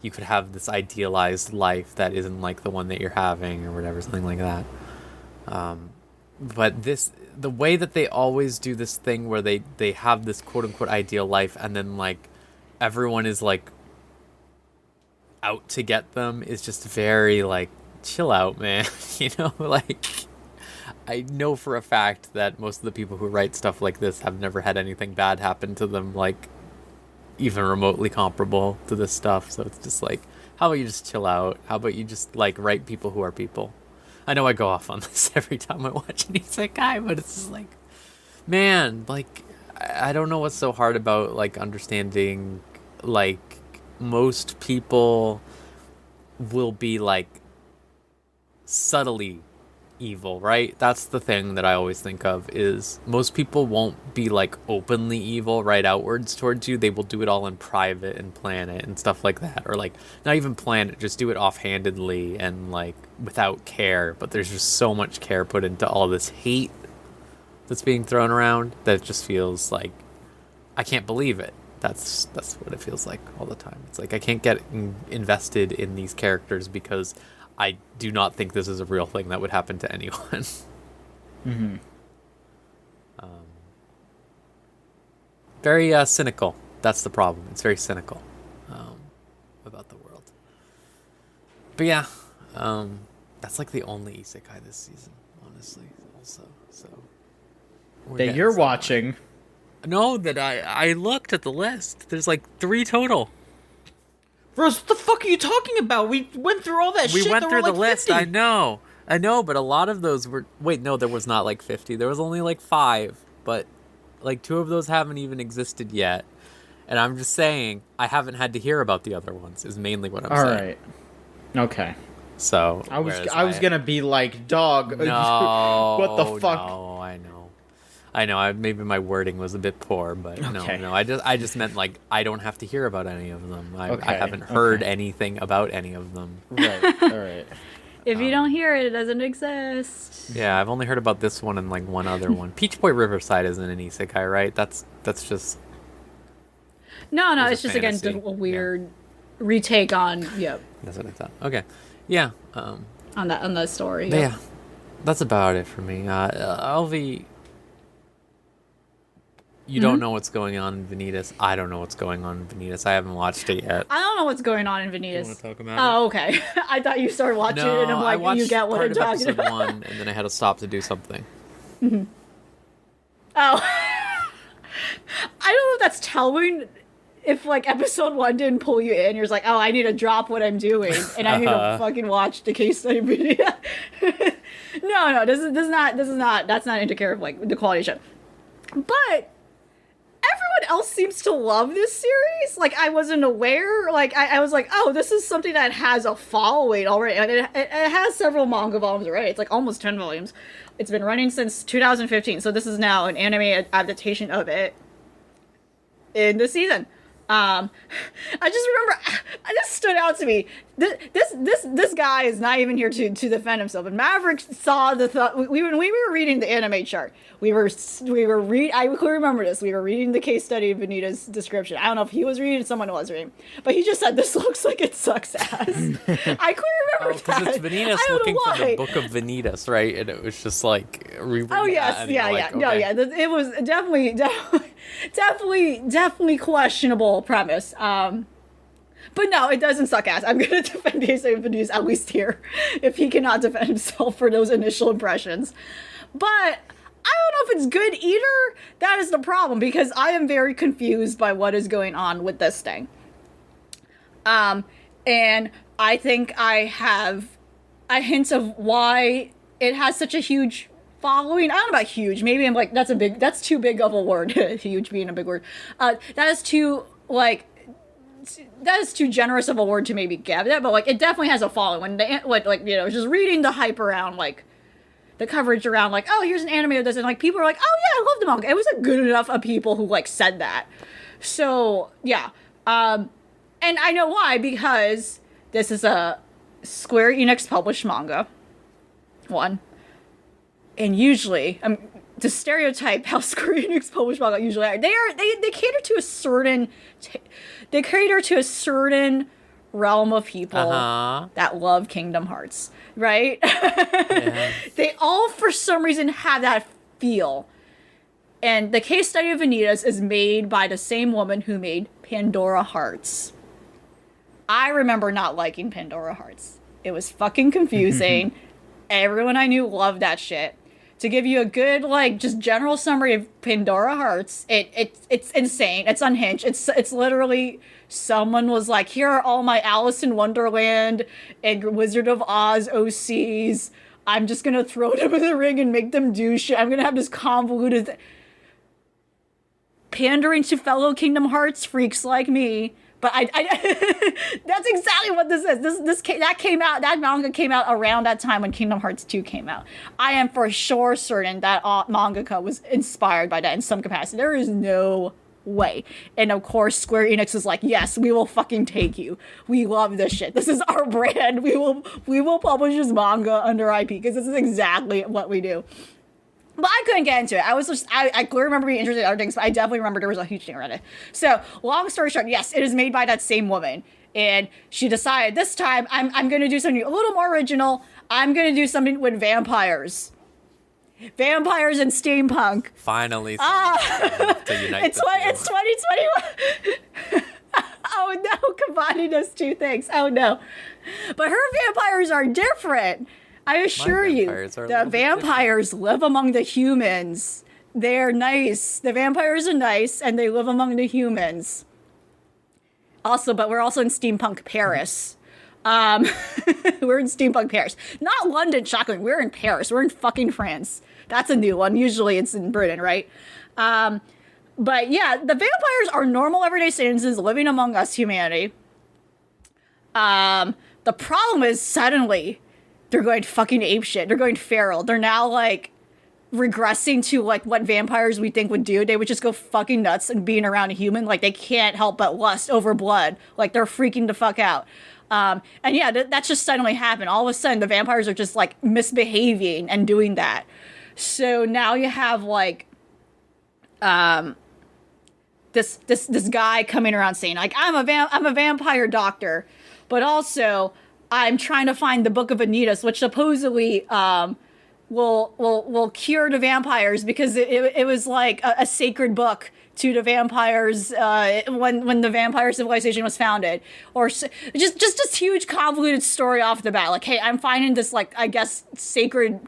you could have this idealized life that isn't the one that you're having or whatever, something like that. But the way that they always do this thing where they have this quote unquote ideal life and then everyone is out to get them is just very chill out, man. I know for a fact that most of the people who write stuff like this have never had anything bad happen to them even remotely comparable to this stuff. So it's just like, how about you just chill out? How about you just like write people who are people? I know I go off on this every time I watch an isekai, but it's just like, man, like I don't know what's so hard about like understanding like most people will be like subtly evil, right? That's the thing that I always think of is most people won't be like openly evil right outwards towards you. They will do it all in private and plan it and stuff like that, or like not even plan it, just do it offhandedly and like without care. But there's just so much care put into all this hate that's being thrown around that it just feels like I can't believe it. That's what it feels like all the time. It's like I can't get invested in these characters because I do not think this is a real thing that would happen to anyone.
Mm-hmm.
Very cynical. That's the problem. It's very cynical about the world. But yeah, that's like the only isekai this season, honestly. Also, so
that you're watching.
No, that I looked at the list. There's like 3 total.
Rose, what the fuck are you talking about? We went through all that shit.
We went through the
like
list.
50.
I know, but a lot of those were. Wait, no, there was not like 50. There was only like 5, but like 2 of those haven't even existed yet. And I'm just saying, I haven't had to hear about the other ones. Is mainly what I'm saying.
All right. Okay.
So
I was gonna be like, dog.
No.
What the fuck?
No, I know. Maybe my wording was a bit poor, but
okay.
no. I just meant like I don't have to hear about any of them. I
Okay,
haven't heard anything about any of them.
Right. All right.
If you don't hear it, it doesn't exist.
Yeah, I've only heard about this one and like one other one. Peach Boy Riverside isn't an isekai, right? That's just.
No,
It's
it's
a
just again
fantasy.
a weird retake on
That's what I thought. Okay, yeah.
on the story.
But yeah, that's about it for me. Alvi, you don't know what's going on in Vanitas. I don't know what's going on in Vanitas. I haven't watched it yet.
I don't know what's going on in Vanitas.
You want to talk about
Oh, okay. I thought you started watching it, and I'm
I
like,
watched
you get what
part
I'm
of
talking
episode
about.
1, and then I had to stop to do something.
Oh. I don't know if that's telling. If like episode 1 didn't pull you in, you're just like, oh, I need to drop what I'm doing, and I need to fucking watch the case study video. No, this is not. That's not indicative of like the quality of the show. But everyone else seems to love this series. Like I wasn't aware. Like I was like, oh, this is something that has a following already, and it has several manga volumes already. It's like almost 10 volumes. It's been running since 2015, so this is now an anime adaptation of it in this season. I just remember, it just stood out to me. This guy is not even here to defend himself. And Maverick saw when we were reading the anime chart, I clearly remember this. We were reading the case study of Benita's description. I don't know if he was reading, someone was reading, but he just said this looks like it sucks ass. I clearly remember that.
Because it's Vanitas
I don't
looking
know
for
why.
the Book of Vanitas, right? And it was just like rereading
Oh yes,
that, and
yeah,
you're
yeah,
like,
no,
okay.
yeah. It was definitely questionable premise. But no, it doesn't suck ass. I'm gonna defend Jason Vanitas at least here, if he cannot defend himself for those initial impressions. But I don't know if it's good either. That is the problem, because I am very confused by what is going on with this thing. And I think I have a hint of why it has such a huge following. I don't know about huge. Maybe I'm like, that's too big of a word. Huge being a big word. That is too generous of a word to maybe give it, but like it definitely has a following. Just reading the hype around like the coverage around like, oh, here's an anime of this, and like people are like, oh yeah, I love the manga. It was a good enough of people who like said that. So yeah, and I know why, because this is a Square Enix published manga. One. And usually, to stereotype how Square Enix published manga usually are, they cater to a certain, realm of people that love Kingdom Hearts, right? Yeah. They all, for some reason, have that feel. And the case study of Vanitas is made by the same woman who made Pandora Hearts. I remember not liking Pandora Hearts. It was fucking confusing. Everyone I knew loved that shit. to give you a good, like, just general summary of Pandora Hearts, it's insane. It's unhinged. It's literally someone was like, here are all my Alice in Wonderland and Wizard of Oz OCs. I'm just gonna throw them in the ring and make them do shit. I'm gonna have this convoluted pandering to fellow Kingdom Hearts freaks like me. But I that's exactly what this is. That manga came out around that time when Kingdom Hearts 2 came out. I am for sure certain that mangaka was inspired by that in some capacity. There is no way. And of course, Square Enix is like, yes, we will fucking take you. We love this shit. This is our brand. We will publish this manga under IP because this is exactly what we do. But I couldn't get into it. I clearly remember being interested in other things, but I definitely remember there was a huge thing around it. So, long story short, yes, it is made by that same woman. And she decided this time, I'm going to do something a little more original. I'm going to do something with vampires. Vampires and steampunk.
Finally, to unite
It's 2021. Oh no, combining those two things. Oh no. But her vampires are different. I assure you, the vampires live among the humans. They're nice. The vampires are nice, and they live among the humans. Also, but we're also in steampunk Paris. We're in steampunk Paris. Not London, shockingly. We're in Paris. We're in fucking France. That's a new one. Usually it's in Britain, right? But yeah, the vampires are normal everyday citizens living among us, humanity. The problem is suddenly they're going fucking apeshit. They're going feral. They're now, like, regressing to, like, what vampires we think would do. They would just go fucking nuts and being around a human. Like, they can't help but lust over blood. Like, they're freaking the fuck out. And yeah, that's just suddenly happened. All of a sudden, the vampires are just, like, misbehaving and doing that. So now you have, like, this guy coming around saying, like, I'm a vampire doctor, but also I'm trying to find the Book of Anitas, which supposedly will cure the vampires because it was like a sacred book to the vampires when the vampire civilization was founded, or just this huge convoluted story off the bat. Like, hey, I'm finding this, like, I guess sacred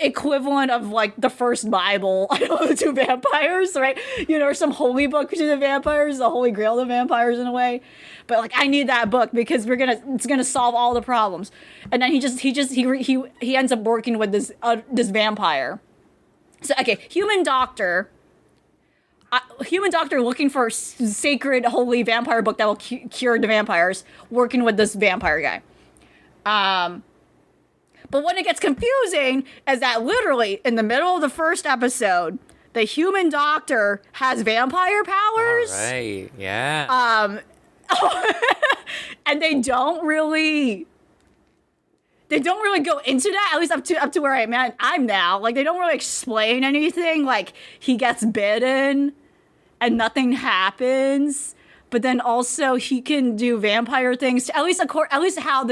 equivalent of, like, the first Bible to vampires, right? You know, or some holy book to the vampires, the holy grail to vampires in a way. But, like, I need that book because it's gonna solve all the problems. And then he ends up working with this vampire. So, okay, human doctor looking for sacred holy vampire book that will cure the vampires, working with this vampire guy. But when it gets confusing is that literally in the middle of the first episode, the human doctor has vampire powers.
All right, yeah.
And they don't really go into that, at least up to where I'm now. Like, they don't really explain anything. Like, he gets bitten and nothing happens. But then also he can do vampire things. At least how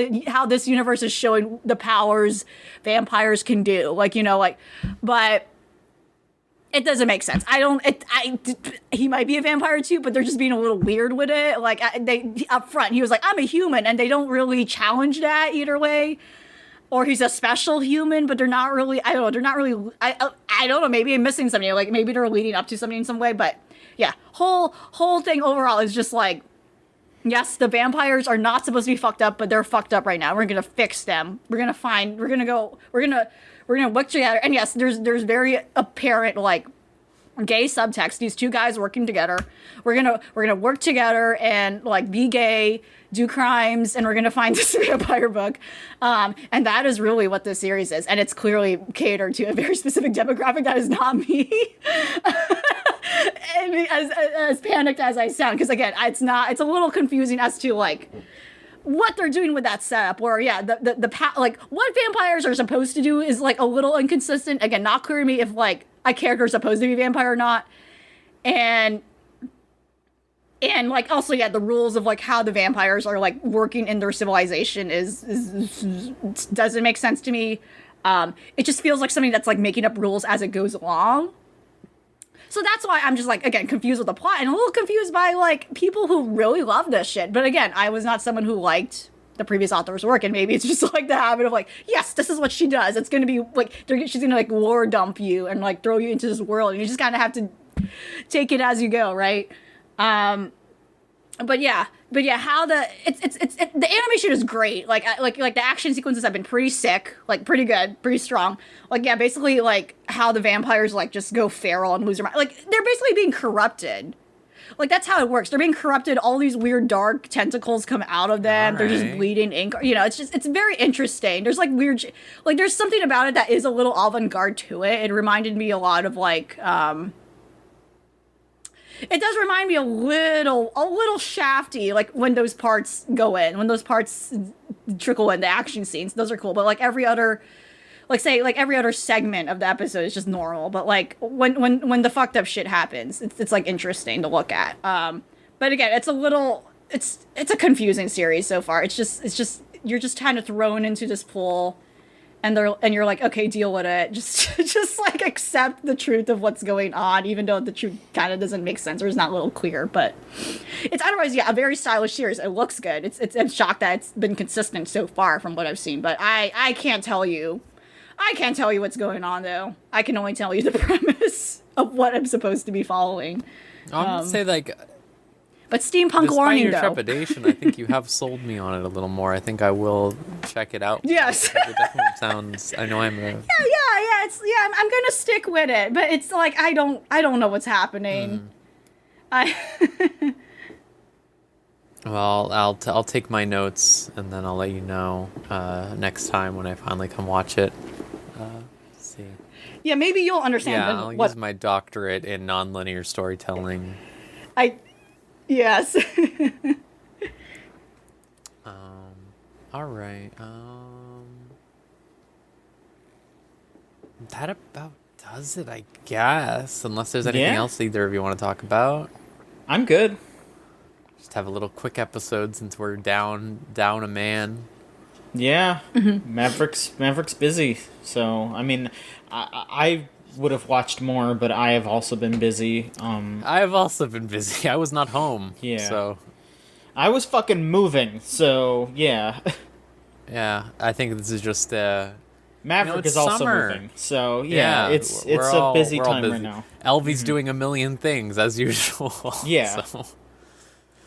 this universe is showing the powers vampires can do. Like, you know, like, but it doesn't make sense. He might be a vampire too, but they're just being a little weird with it. Like, they up front, he was like, I'm a human, and they don't really challenge that either way. Or he's a special human, but they're not really. I don't know. They're not really. I don't know. Maybe I'm missing something. Like, maybe they're leading up to something in some way, but. Yeah, whole thing overall is just like, yes, the vampires are not supposed to be fucked up, but they're fucked up right now. We're gonna fix them. We're gonna look together. And yes, there's very apparent, like, gay subtext. These two guys working together. We're gonna work together and, like, be gay, do crimes, and we're gonna find this vampire book. And that is really what this series is. And it's clearly catered to a very specific demographic that is not me. As panicked as I sound, because again, it's a little confusing as to, like, what they're doing with that setup. Where, yeah, like, what vampires are supposed to do is, like, a little inconsistent. Again, not clear to me if, like, a character is supposed to be a vampire or not, and like, also, yeah, the rules of, like, how the vampires are, like, working in their civilization is doesn't make sense to me. It just feels like something that's, like, making up rules as it goes along. So that's why I'm just, like, again, confused with the plot and a little confused by, like, people who really love this shit. But again, I was not someone who liked the previous author's work, and maybe it's just like the habit of like, yes, this is what she does. It's gonna be like she's gonna like lore dump you and like throw you into this world, and you just kind of have to take it as you go, right? But yeah, how the the animation is great. Like the action sequences have been pretty sick, like pretty good, pretty strong. Like yeah, basically like how the vampires like just go feral and lose their mind. Like they're basically being corrupted. Like that's how it works. They're being corrupted. All these weird dark tentacles come out of them. They're just bleeding ink. You know, it's very interesting. There's like weird, like there's something about it that is a little avant-garde to it. It reminded me a lot of like. It does remind me a little Shafty, like when those parts go in, when those parts trickle in the action scenes. Those are cool, but like every other, like say like every other segment of the episode is just normal. But like when the fucked up shit happens, it's like interesting to look at. But again, it's a confusing series so far. It's just you're just kind of thrown into this pool. And you're like, okay, deal with it. Just like accept the truth of what's going on, even though the truth kind of doesn't make sense or is not a little clear. But it's otherwise, yeah, a very stylish series. It looks good. I'm shocked that it's been consistent so far from what I've seen. But I can't tell you. I can't tell you what's going on though. I can only tell you the premise of what I'm supposed to be following.
I'm gonna say like.
But steampunk warning,
your
though.
trepidation, I think you have sold me on it a little more. I think I will check it out.
Yes.
It definitely sounds. I know I'm a.
Yeah. I'm gonna stick with it, but it's like I don't know what's happening.
Well, I'll take my notes and then I'll let you know next time when I finally come watch it. See.
Yeah, maybe you'll understand.
Yeah, I'll use my doctorate in nonlinear storytelling.
Yes.
All right. That about does it, I guess. Unless there's anything else either of you want to talk about.
I'm good.
Just have a little quick episode since we're down a man.
Yeah. Maverick's busy. So, I mean, I would have watched more, but I have also been busy.
I have also been busy. I was not home.
Yeah.
So
I was fucking moving. So yeah.
Yeah, I think this is just
Maverick is also
summer.
moving. So yeah, it's a busy time right now.
Elvie's doing a million things as usual.
Yeah.
So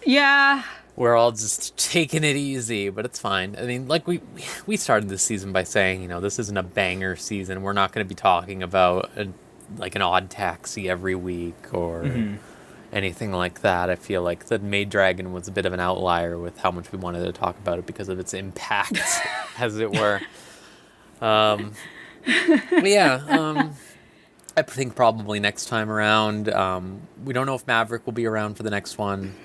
Yeah.
we're all just taking it easy, but it's fine. I mean, like we started this season by saying, you know, this isn't a banger season. We're not going to be talking about like an odd taxi every week or anything like that. I feel like the Maid Dragon was a bit of an outlier with how much we wanted to talk about it because of its impact, as it were. But yeah, I think probably next time around. We don't know if Maverick will be around for the next one.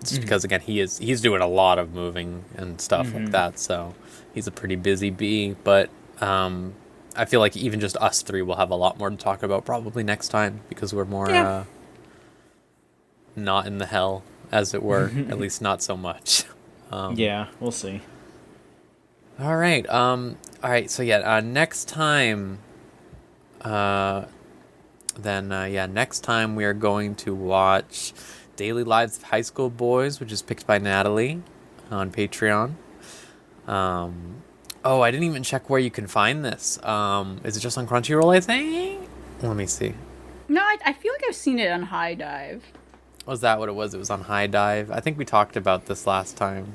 Just because again he's doing a lot of moving and stuff like that, so he's a pretty busy bee. But I feel like even just us three will have a lot more to talk about probably next time because we're more not in the hell, as it were. At least not so much.
Yeah, we'll see.
All right. So next time. Next time we are going to watch Daily Lives of High School Boys, which is picked by Natalie on Patreon. I didn't even check where you can find this. Is it just on Crunchyroll, I think? Let me see.
No, I feel like I've seen it on High Dive.
Was that what it was? It was on High Dive. I think we talked about this last time.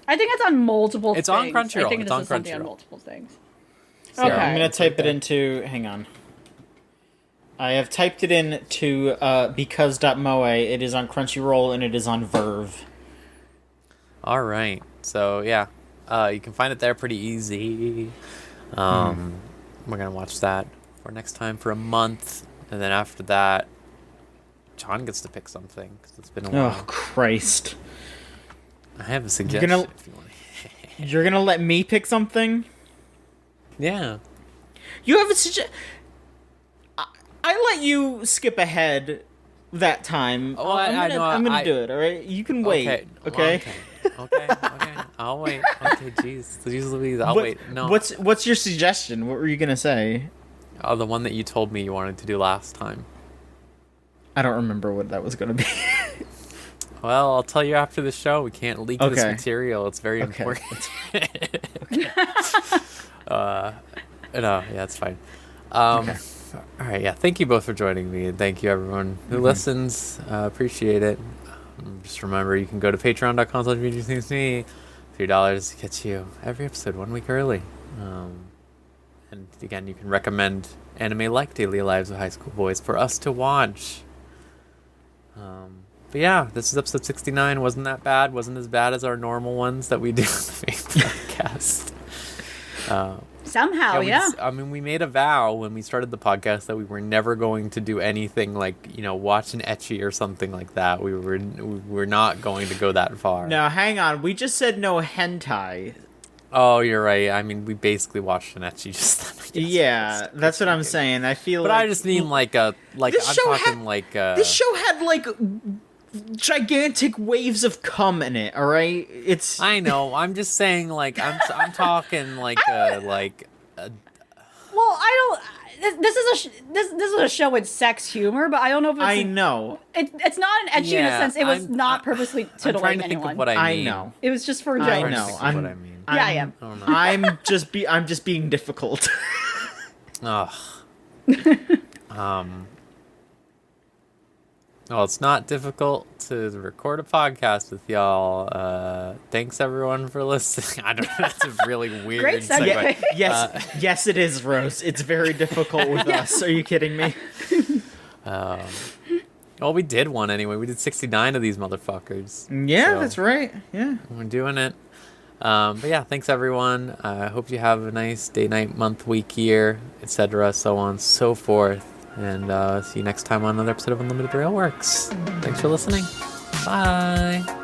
I think it's on multiple things.
It's on Crunchyroll.
I think
it's on
something
Crunchyroll.
on multiple things.
So
Okay.
I'm going to type it into... Hang on. I have typed it in to because.moe. It is on Crunchyroll and it is on Verve.
All right. So, yeah. You can find it there pretty easy. We're going to watch that for next time for a month. And then after that, John gets to pick something because it's been a while.
Oh, Christ.
I have a suggestion if you want.
You're going to let me pick something?
Yeah.
You have a suggestion? I let you skip ahead that time.
Oh, I know.
I'm gonna do it. All right, you can wait. Okay.
Okay. I'll wait. Okay. Jeez, Louise. I'll wait. No.
What's your suggestion? What were you gonna say?
Oh, the one that you told me you wanted to do last time.
I don't remember what that was gonna be.
Well, I'll tell you after the show. We can't leak this
Okay.
material. It's very
Okay.
important. No, yeah, it's fine. All right, yeah. Thank you both for joining me, and thank you everyone who listens. Appreciate it. Just remember, you can go to patreon.com/VGThingsMe. $3 gets you every episode 1 week early. And again, you can recommend anime like Daily Lives of High School Boys for us to watch. But yeah, this is episode 69. Wasn't that bad? Wasn't as bad as our normal ones that we do on the main podcast.
Somehow, yeah.
We made a vow when we started the podcast that we were never going to do anything like, watch an ecchi or something like that. We were not going to go that far.
Now, hang on. We just said no hentai.
Oh, you're right. I mean, we basically watched an ecchi just then. I guess.
Yeah, that's what I'm saying. I feel
But
like...
I just mean I'm
This show
talking
had-
like...
This show had, like, gigantic waves of cum in it, alright? It's...
I know. I'm just saying, like, I'm talking like
Well, I don't. This is a show with sex humor, but I don't know if it's.
I know.
It's not an ecchi in the
Yeah,
sense it was
I'm-
not purposely
I'm
titillating
trying to think
anyone.
of what I mean.
I know.
It was just for
I
jokes.
I'm
know.
trying to think of what I mean.
Yeah, I am.
I don't know.
I'm just being difficult.
Ugh. Well, it's not difficult to record a podcast with y'all. Thanks everyone for listening. I don't know. That's a really weird
Great segue.
segue.
Yes, it is, Rose. It's very difficult with us. Are you kidding me?
Well, we did one anyway. We did 69 of these motherfuckers.
Yeah,
So,
that's right. Yeah.
we're doing it. But yeah, thanks everyone. I hope you have a nice day, night, month, week, year, etc., so on, so forth. And see you next time on another episode of Unlimited Railworks. Thanks for listening. Bye.